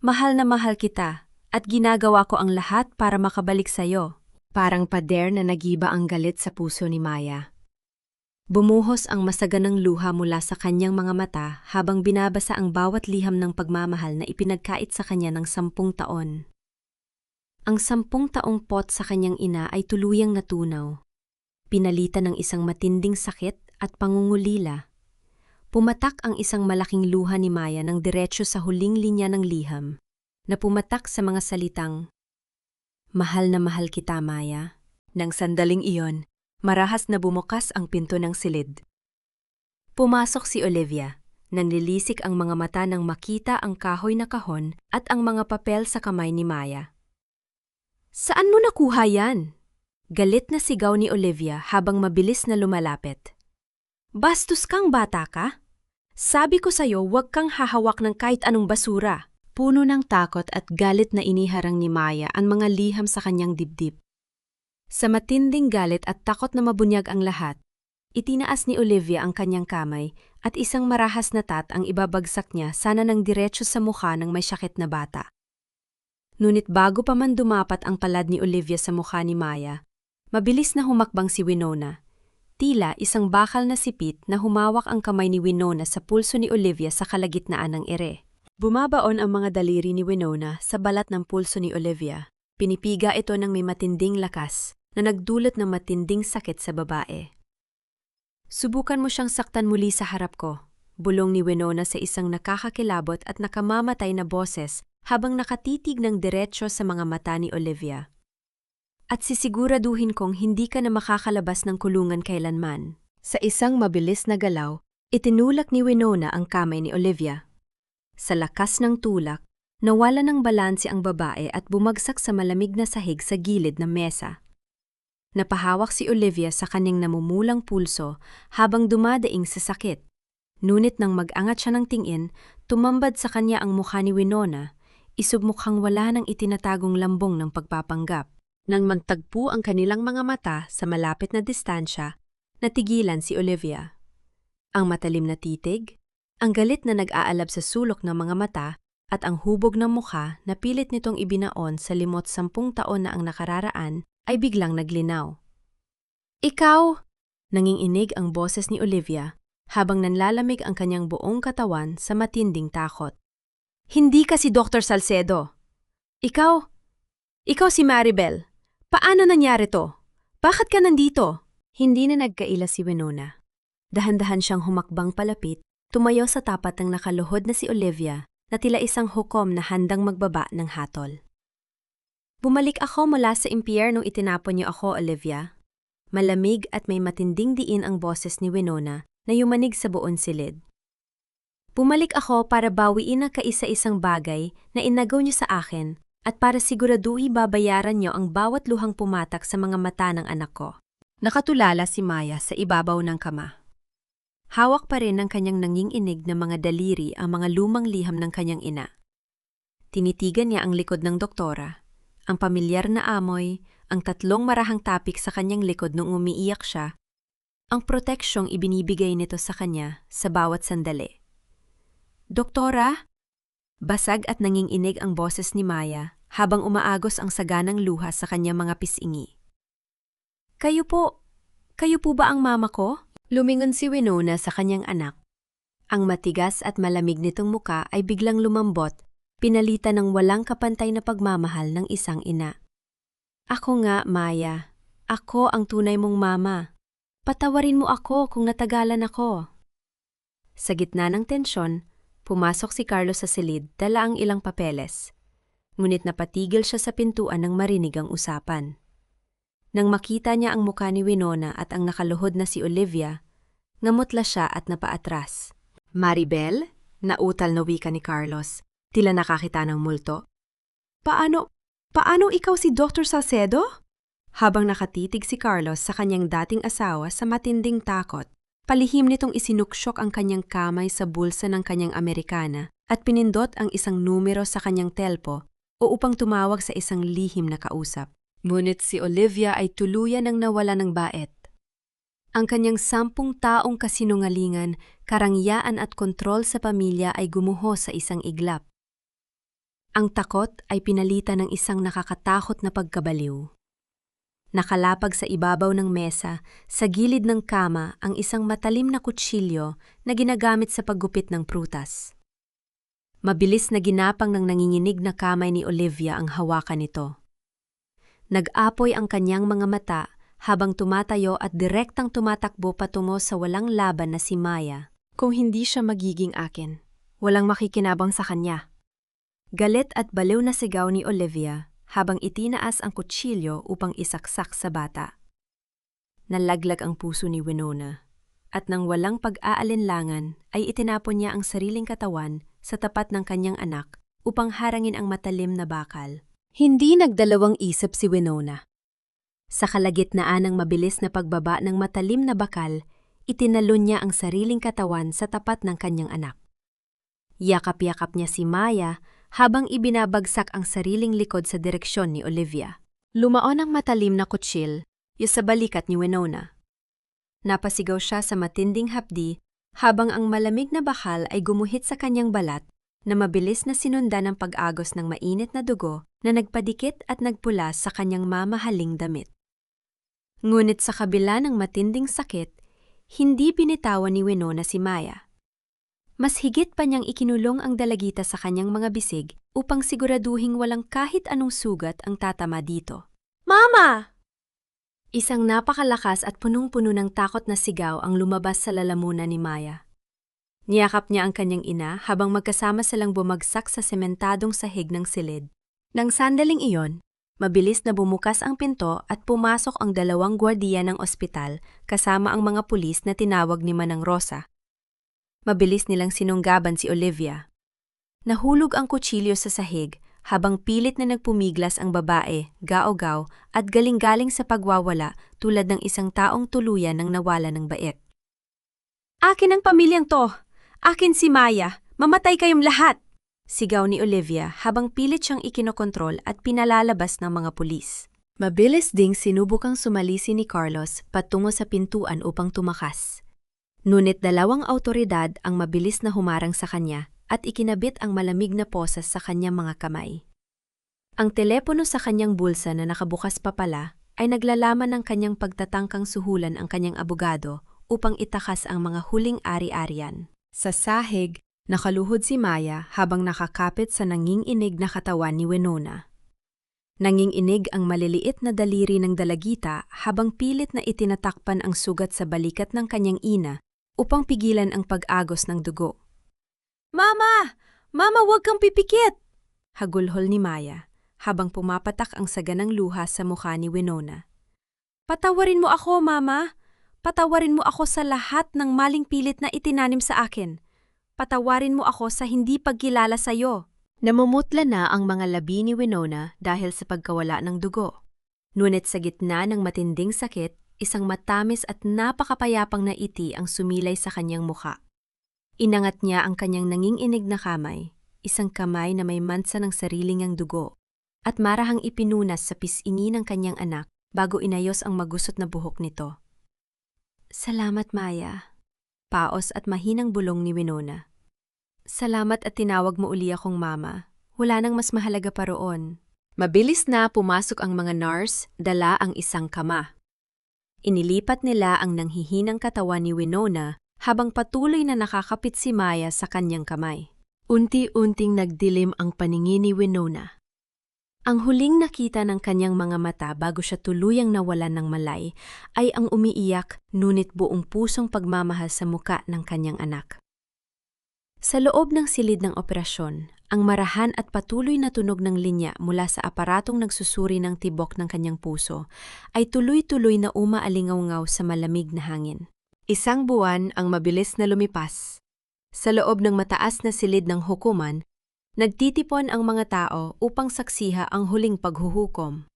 Mahal na mahal kita at ginagawa ko ang lahat para makabalik sa'yo." Parang pader na nagiba ang galit sa puso ni Maya. Bumuhos ang masaganang luha mula sa kanyang mga mata habang binabasa ang bawat liham ng pagmamahal na ipinagkait sa kanya ng 10 taon. Ang 10 taong pot sa kanyang ina ay tuluyang natunaw. Pinalitan ng isang matinding sakit at pangungulila. Pumatak ang isang malaking luha ni Maya ng diretsyo sa huling linya ng liham, na pumatak sa mga salitang, "Mahal na mahal kita, Maya." Nang sandaling iyon, marahas na bumukas ang pinto ng silid. Pumasok si Olivia, nanlilisik ang mga mata nang makita ang kahoy na kahon at ang mga papel sa kamay ni Maya. "Saan mo nakuha yan?" Galit na sigaw ni Olivia habang mabilis na lumalapit. "Bastos kang bata ka? Sabi ko sa'yo huwag kang hahawak ng kahit anong basura." Puno ng takot at galit na iniharang ni Maya ang mga liham sa kanyang dibdib. Sa matinding galit at takot na mabunyag ang lahat, itinaas ni Olivia ang kanyang kamay at isang marahas na tat ang ibabagsak niya sana ng diretsyo sa mukha ng may sakit na bata. Ngunit bago pa man dumapat ang palad ni Olivia sa mukha ni Maya, mabilis na humakbang si Winona. Tila isang bakal na sipit na humawak ang kamay ni Winona sa pulso ni Olivia sa kalagitnaan ng ere. Bumabaon ang mga daliri ni Winona sa balat ng pulso ni Olivia. Pinipiga ito ng may matinding lakas na nagdulot ng matinding sakit sa babae. "Subukan mo siyang saktan muli sa harap ko," bulong ni Winona sa isang nakakakilabot at nakamamatay na boses habang nakatitig ng diretsyo sa mga mata ni Olivia. "At sisiguraduhin kong hindi ka na makakalabas ng kulungan kailanman." Sa isang mabilis na galaw, itinulak ni Winona ang kamay ni Olivia. Sa lakas ng tulak, nawala ng balanse ang babae at bumagsak sa malamig na sahig sa gilid ng mesa. Napahawak si Olivia sa kanyang namumulang pulso habang dumadaing sa sakit. Ngunit nang mag-angat siya ng tingin, tumambad sa kanya ang mukha ni Winona, isubmukhang wala ng itinatagong lambong ng pagpapanggap. Nang magtagpo ang kanilang mga mata sa malapit na distansya, natigilan si Olivia. Ang matalim na titig, ang galit na nag-aalab sa sulok ng mga mata, at ang hubog ng mukha na pilit nitong ibinaon sa limot 10 taon na ang nakararaan ay biglang naglinaw. Ikaw! Nanginginig ang boses ni Olivia habang nanlalamig ang kanyang buong katawan sa matinding takot. Hindi ka si Dr. Salcedo. Ikaw si Maribel. Paano nangyari to? Bakit ka nandito? Hindi na nagkaila si Winona. Dahan-dahan siyang humakbang palapit, tumayo sa tapat ng nakaluhod na si Olivia na tila isang hukom na handang magbaba ng hatol. Bumalik ako mula sa impyernong itinapon niyo ako, Olivia. Malamig at may matinding diin ang boses ni Winona na yumanig sa buong silid. Bumalik ako para bawiin ang kaisa-isang bagay na inagaw niyo sa akin at para siguraduhi babayaran niyo ang bawat luhang pumatak sa mga mata ng anak ko. Nakatulala si Maya sa ibabaw ng kama. Hawak pa rin ng kanyang nanginginig na mga daliri ang mga lumang liham ng kanyang ina. Tinitigan niya ang likod ng doktora, ang pamilyar na amoy, ang 3 marahang tapik sa kanyang likod nung umiiyak siya, ang proteksyong ibinibigay nito sa kanya sa bawat sandali. Doktora? Basag at nanginginig ang boses ni Maya habang umaagos ang saganang luha sa kanyang mga pisingi. Kayo po ba ang mama ko? Lumingon si Winona sa kanyang anak. Ang matigas at malamig nitong muka ay biglang lumambot, pinalitan ng walang kapantay na pagmamahal ng isang ina. Ako nga, Maya. Ako ang tunay mong mama. Patawarin mo ako kung natagalan ako. Sa gitna ng tensyon, pumasok si Carlos sa silid dala ang ilang papeles. Ngunit napatigil siya sa pintuan nang marinig ang usapan. Nang makita niya ang muka ni Winona at ang nakaluhod na si Olivia, ngamutla siya at napaatras. Maribel? Nautal na wika ni Carlos, tila nakakita ng multo. Paano ikaw si Dr. Salcedo? Habang nakatitig si Carlos sa kanyang dating asawa sa matinding takot, palihim nitong isinuksok ang kanyang kamay sa bulsa ng kanyang Amerikana at pinindot ang isang numero sa kanyang telpo o upang tumawag sa isang lihim na kausap. Ngunit si Olivia ay tuluyan ng nawala ng bait. Ang kanyang 10 taong kasinungalingan, karangyaan at kontrol sa pamilya ay gumuho sa isang iglap. Ang takot ay pinalitan ng isang nakakatakot na pagkabaliw. Nakalapag sa ibabaw ng mesa, sa gilid ng kama ang isang matalim na kutsilyo na ginagamit sa paggupit ng prutas. Mabilis na ginapang ng nanginginig na kamay ni Olivia ang hawakan nito. Nag-apoy ang kanyang mga mata habang tumatayo at direktang tumatakbo patungo sa walang laban na si Maya. Kung hindi siya magiging akin, walang makikinabang sa kanya. Galit at baliw na sigaw ni Olivia habang itinaas ang kutsilyo upang isaksak sa bata. Nalaglag ang puso ni Winona at nang walang pag-aalinlangan ay itinapon niya ang sariling katawan sa tapat ng kanyang anak upang harangin ang matalim na bakal. Hindi nagdalawang isip si Winona. Sa kalagitnaan ng mabilis na pagbaba ng matalim na bakal, itinalon niya ang sariling katawan sa tapat ng kanyang anak. Yakap-yakap niya si Maya habang ibinabagsak ang sariling likod sa direksyon ni Olivia. Lumaon ang matalim na kutsil sa balikat ni Winona. Napasigaw siya sa matinding hapdi habang ang malamig na bakal ay gumuhit sa kanyang balat na mabilis na sinundan ng pag-agos ng mainit na dugo na nagpadikit at nagpula sa kanyang mamahaling damit. Ngunit sa kabila ng matinding sakit, hindi binitawan ni Winona si Maya. Mas higit pa niyang ikinulong ang dalagita sa kanyang mga bisig upang siguraduhing walang kahit anong sugat ang tatama dito. Mama! Isang napakalakas at punong-puno ng takot na sigaw ang lumabas sa lalamunan ni Maya. Niyakap niya ang kanyang ina habang magkasama silang bumagsak sa sementadong sahig ng silid. Nang sandaling iyon, mabilis na bumukas ang pinto at pumasok ang 2 gwardiya ng ospital kasama ang mga pulis na tinawag ni Manang Rosa. Mabilis nilang sinunggaban si Olivia. Nahulog ang kutsilyo sa sahig habang pilit na nagpumiglas ang babae, gao-gao at galing-galing sa pagwawala tulad ng isang taong tuluyan ng nawala ng bait. Akin ang pamilyang to! Akin si Maya! Mamatay kayong lahat! Sigaw ni Olivia habang pilit siyang ikinokontrol at pinalalabas ng mga pulis. Mabilis ding sinubukang sumalisi ni Carlos patungo sa pintuan upang tumakas. Ngunit dalawang awtoridad ang mabilis na humarang sa kanya at ikinabit ang malamig na posas sa kanyang mga kamay. Ang telepono sa kanyang bulsa na nakabukas pa pala ay naglalaman ng kanyang pagtatangkang suhulan ang kanyang abogado upang itakas ang mga huling ari-arian. Sa sahig, nakaluhod si Maya habang nakakapit sa nanginginig na katawan ni Winona. Nanginginig ang maliliit na daliri ng dalagita habang pilit na itinatakpan ang sugat sa balikat ng kanyang ina upang pigilan ang pag-agos ng dugo. "Mama! Mama, huwag kang pipikit!" hagulhol ni Maya habang pumapatak ang saganang luha sa mukha ni Winona. "Patawarin mo ako, Mama! Patawarin mo ako sa lahat ng maling pilit na itinanim sa akin. Patawarin mo ako sa hindi pagkilala sa iyo." Namumutla na ang mga labi ni Winona dahil sa pagkawala ng dugo. Ngunit sa gitna ng matinding sakit, isang matamis at napakapayapang na ngiti ang sumilay sa kanyang mukha. Inangat niya ang kanyang nanginginig na kamay, isang kamay na may mansa ng sariling ang dugo, at marahang ipinunas sa pisngi ng kanyang anak bago inayos ang magusot na buhok nito. "Salamat, Maya." Paos at mahinang bulong ni Winona. "Salamat at tinawag mo uli akong mama. Wala nang mas mahalaga pa roon." Mabilis na pumasok ang mga nurse, dala ang isang kama. Inilipat nila ang nanghihinang katawan ni Winona habang patuloy na nakakapit si Maya sa kanyang kamay. Unti-unting nagdilim ang paningin ni Winona. Ang huling nakita ng kanyang mga mata bago siya tuluyang nawalan ng malay ay ang umiiyak ngunit buong pusong pagmamahal sa muka ng kanyang anak. Sa loob ng silid ng operasyon, ang marahan at patuloy na tunog ng linya mula sa aparatong nagsusuri ng tibok ng kanyang puso ay tuloy-tuloy na umaalingaw-ngaw sa malamig na hangin. Isang buwan ang mabilis na lumipas. Sa loob ng mataas na silid ng hukuman, nagtitipon ang mga tao upang saksiha ang huling paghuhukom.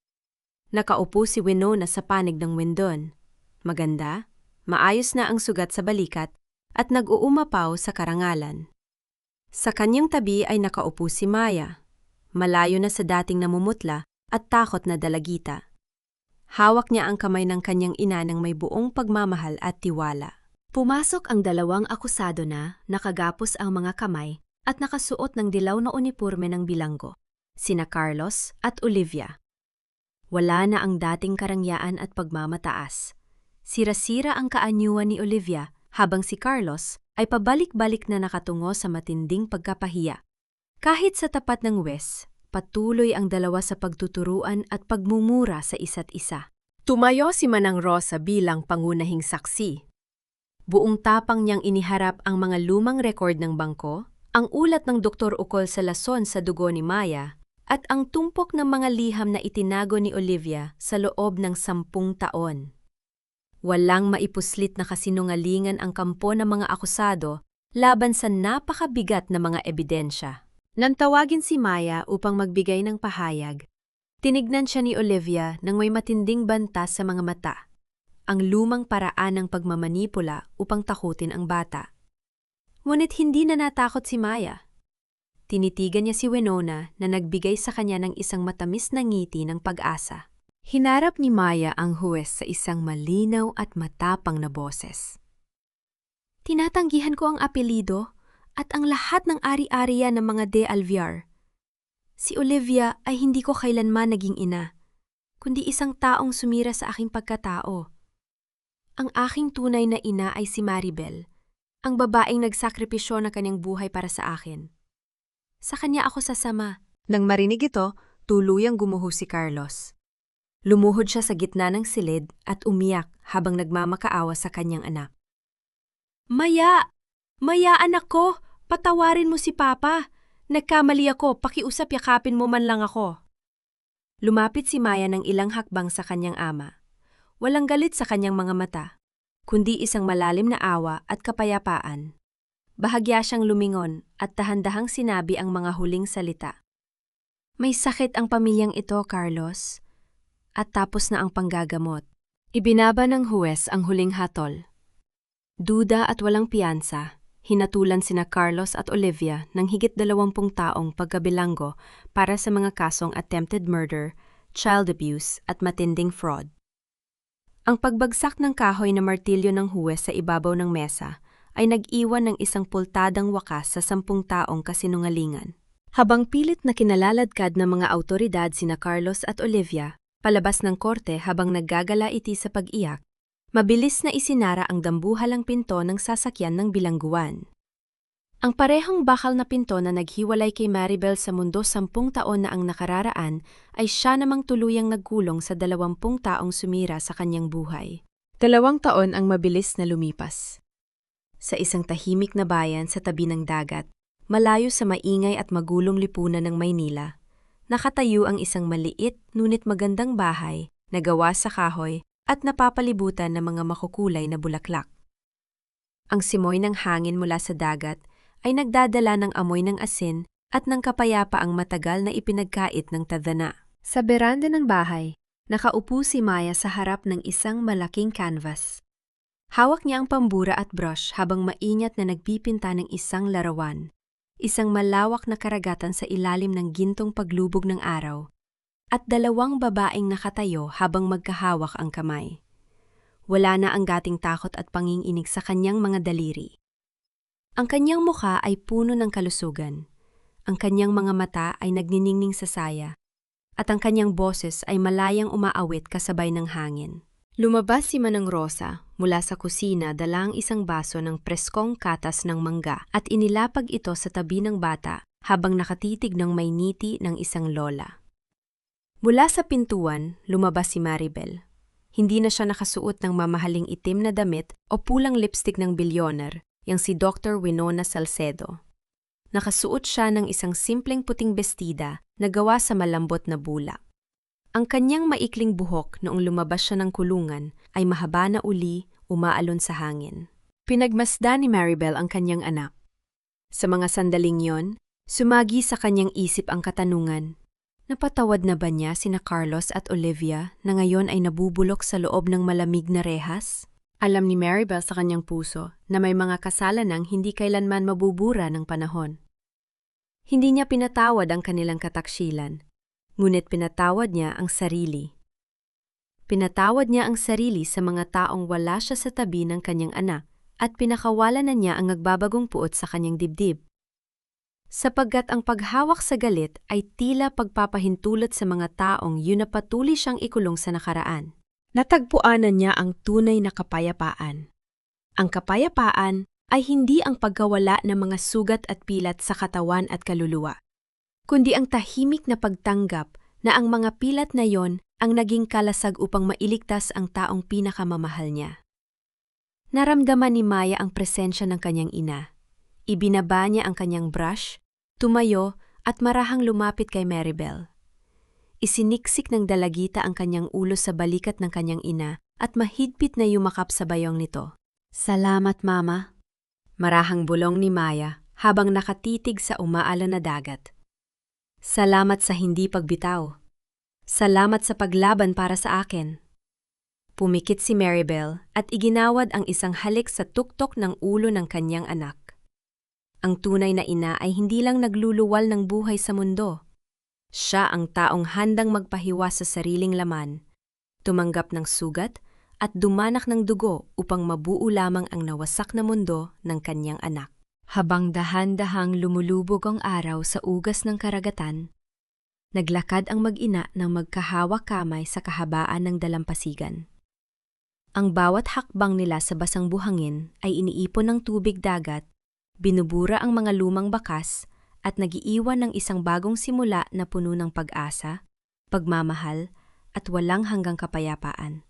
Nakaupo si Winona sa panig ng windon. Maganda, maayos na ang sugat sa balikat at nag-uumapaw sa karangalan. Sa kanyang tabi ay nakaupo si Maya, malayo na sa dating namumutla at takot na dalagita. Hawak niya ang kamay ng kanyang ina ng may buong pagmamahal at tiwala. Pumasok ang dalawang akusado na nakagapos ang mga kamay at nakasuot ng dilaw na uniporme ng bilanggo, sina Carlos at Olivia. Wala na ang dating karangyaan at pagmamataas. Sira-sira ang kaanyuan ni Olivia habang si Carlos ay pabalik-balik na nakatungo sa matinding pagkapahiya. Kahit sa tapat ng Wes, patuloy ang dalawa sa pagtuturuan at pagmumura sa isa't isa. Tumayo si Manang Rosa bilang pangunahing saksi. Buong tapang niyang iniharap ang mga lumang rekord ng bangko, ang ulat ng doktor ukol sa lason sa dugo ni Maya, at ang tumpok ng mga liham na itinago ni Olivia sa loob ng 10 taon. Walang maipuslit na kasinungalingan ang kampo ng mga akusado laban sa napakabigat na mga ebidensya. Nang tawagin si Maya upang magbigay ng pahayag, tinignan siya ni Olivia nang may matinding banta sa mga mata, ang lumang paraan ng pagmamanipula upang takutin ang bata. Ngunit hindi na natakot si Maya. Tinitigan niya si Winona na nagbigay sa kanya ng isang matamis na ngiti ng pag-asa. Hinarap ni Maya ang huwes sa isang malinaw at matapang na boses. "Tinatanggihan ko ang apelido at ang lahat ng ari-ariya ng mga De Alviar. Si Olivia ay hindi ko kailanman naging ina, kundi isang taong sumira sa aking pagkatao. Ang aking tunay na ina ay si Maribel, ang babaeng nagsakripisyo ng kanyang buhay para sa akin. Sa kanya ako sasama." Nang marinig ito, tuluyang gumuho si Carlos. Lumuhod siya sa gitna ng silid at umiyak habang nagmamakaawa sa kanyang anak. "Maya! Maya, anak ko! Patawarin mo si Papa! Nagkamali ako, pakiusap yakapin mo man lang ako." Lumapit si Maya ng ilang hakbang sa kanyang ama. Walang galit sa kanyang mga mata, kundi isang malalim na awa at kapayapaan. Bahagya siyang lumingon at dahan-dahang sinabi ang mga huling salita. "May sakit ang pamilyang ito, Carlos. At tapos na ang panggagamot." Ibinaba ng huwes ang huling hatol. Duda at walang piyansa, hinatulan sina Carlos at Olivia ng higit 20 taong pagkabilanggo para sa mga kasong attempted murder, child abuse at matinding fraud. Ang pagbagsak ng kahoy na martilyo ng huwes sa ibabaw ng mesa ay nag-iwan ng isang pultadang wakas sa 10 taong kasinungalingan. Habang pilit na kinalaladkad ng mga awtoridad sina Carlos at Olivia, palabas ng korte habang naggagala iti sa pag-iyak, mabilis na isinara ang dambuhalang pinto ng sasakyan ng bilangguan. Ang parehong bakal na pinto na naghiwalay kay Maribel sa mundo 10 taon na ang nakararaan ay siya namang tuluyang nagkulong sa 20 taong sumira sa kanyang buhay. 2 taon ang mabilis na lumipas. Sa isang tahimik na bayan sa tabi ng dagat, malayo sa maingay at magulong lipunan ng Maynila, nakatayo ang isang maliit ngunit magandang bahay na gawa sa kahoy at napapalibutan ng mga makukulay na bulaklak. Ang simoy ng hangin mula sa dagat ay nagdadala ng amoy ng asin at ng kapayapaang matagal na ipinagkait ng tadhana. Sa beranda ng bahay, nakaupo si Maya sa harap ng isang malaking canvas. Hawak niya ang pambura at brush habang maingat na nagpipinta ng isang larawan, isang malawak na karagatan sa ilalim ng gintong paglubog ng araw, at 2 babaeng nakatayo habang magkahawak ang kamay. Wala na ang dating takot at panginginig sa kanyang mga daliri. Ang kanyang mukha ay puno ng kalusugan, ang kanyang mga mata ay nagniningning sa saya, at ang kanyang boses ay malayang umaawit kasabay ng hangin. Lumabas si Manang Rosa mula sa kusina dala ang isang baso ng preskong katas ng mangga at inilapag ito sa tabi ng bata habang nakatitig ng may ngiti ng isang lola. Mula sa pintuan, lumabas si Maribel. Hindi na siya nakasuot ng mamahaling itim na damit o pulang lipstick ng billionaire, yang si Dr. Winona Salcedo. Nakasuot siya ng isang simpleng puting bestida na gawa sa malambot na bulak. Ang kanyang maikling buhok noong lumabas siya ng kulungan ay mahaba na uli, umaalon sa hangin. Pinagmasdan ni Maribel ang kanyang anak. Sa mga sandaling yon, sumagi sa kanyang isip ang katanungan, napatawad na ba niya sina Carlos at Olivia na ngayon ay nabubulok sa loob ng malamig na rehas? Alam ni Maribel sa kanyang puso na may mga kasalanang hindi kailanman mabubura ng panahon. Hindi niya pinatawad ang kanilang kataksilan, ngunit pinatawad niya ang sarili. Pinatawad niya ang sarili sa mga taong wala siya sa tabi ng kanyang anak at pinakawalan na niya ang nagbabagong puot sa kanyang dibdib. Sapagkat ang paghawak sa galit ay tila pagpapahintulot sa mga taong yun na patuloy siyang ikulong sa nakaraan. Natagpuanan niya ang tunay na kapayapaan. Ang kapayapaan ay hindi ang pagkawala ng mga sugat at pilat sa katawan at kaluluwa, kundi ang tahimik na pagtanggap na ang mga pilat na yon ang naging kalasag upang mailigtas ang taong pinakamamahal niya. Naramdaman ni Maya ang presensya ng kanyang ina. Ibinaba niya ang kanyang brush, tumayo at marahang lumapit kay Maribel. Isiniksik ng dalagita ang kanyang ulo sa balikat ng kanyang ina at mahigpit na yumakap sa bayong nito. Salamat, Mama. Marahang bulong ni Maya habang nakatitig sa umaalon na dagat. Salamat sa hindi pagbitaw. Salamat sa paglaban para sa akin. Pumikit si Maribel at iginawad ang isang halik sa tuktok ng ulo ng kanyang anak. Ang tunay na ina ay hindi lang nagluluwal ng buhay sa mundo. Siya ang taong handang magpahiwa sa sariling laman, tumanggap ng sugat at dumanak ng dugo upang mabuo lamang ang nawasak na mundo ng kanyang anak. Habang dahan-dahang lumulubog ang araw sa ugas ng karagatan, naglakad ang mag-ina ng magkahawak kamay sa kahabaan ng dalampasigan. Ang bawat hakbang nila sa basang buhangin ay iniipon ng tubig dagat, binubura ang mga lumang bakas, at nagiiwan ng isang bagong simula na puno ng pag-asa, pagmamahal, at walang hanggang kapayapaan.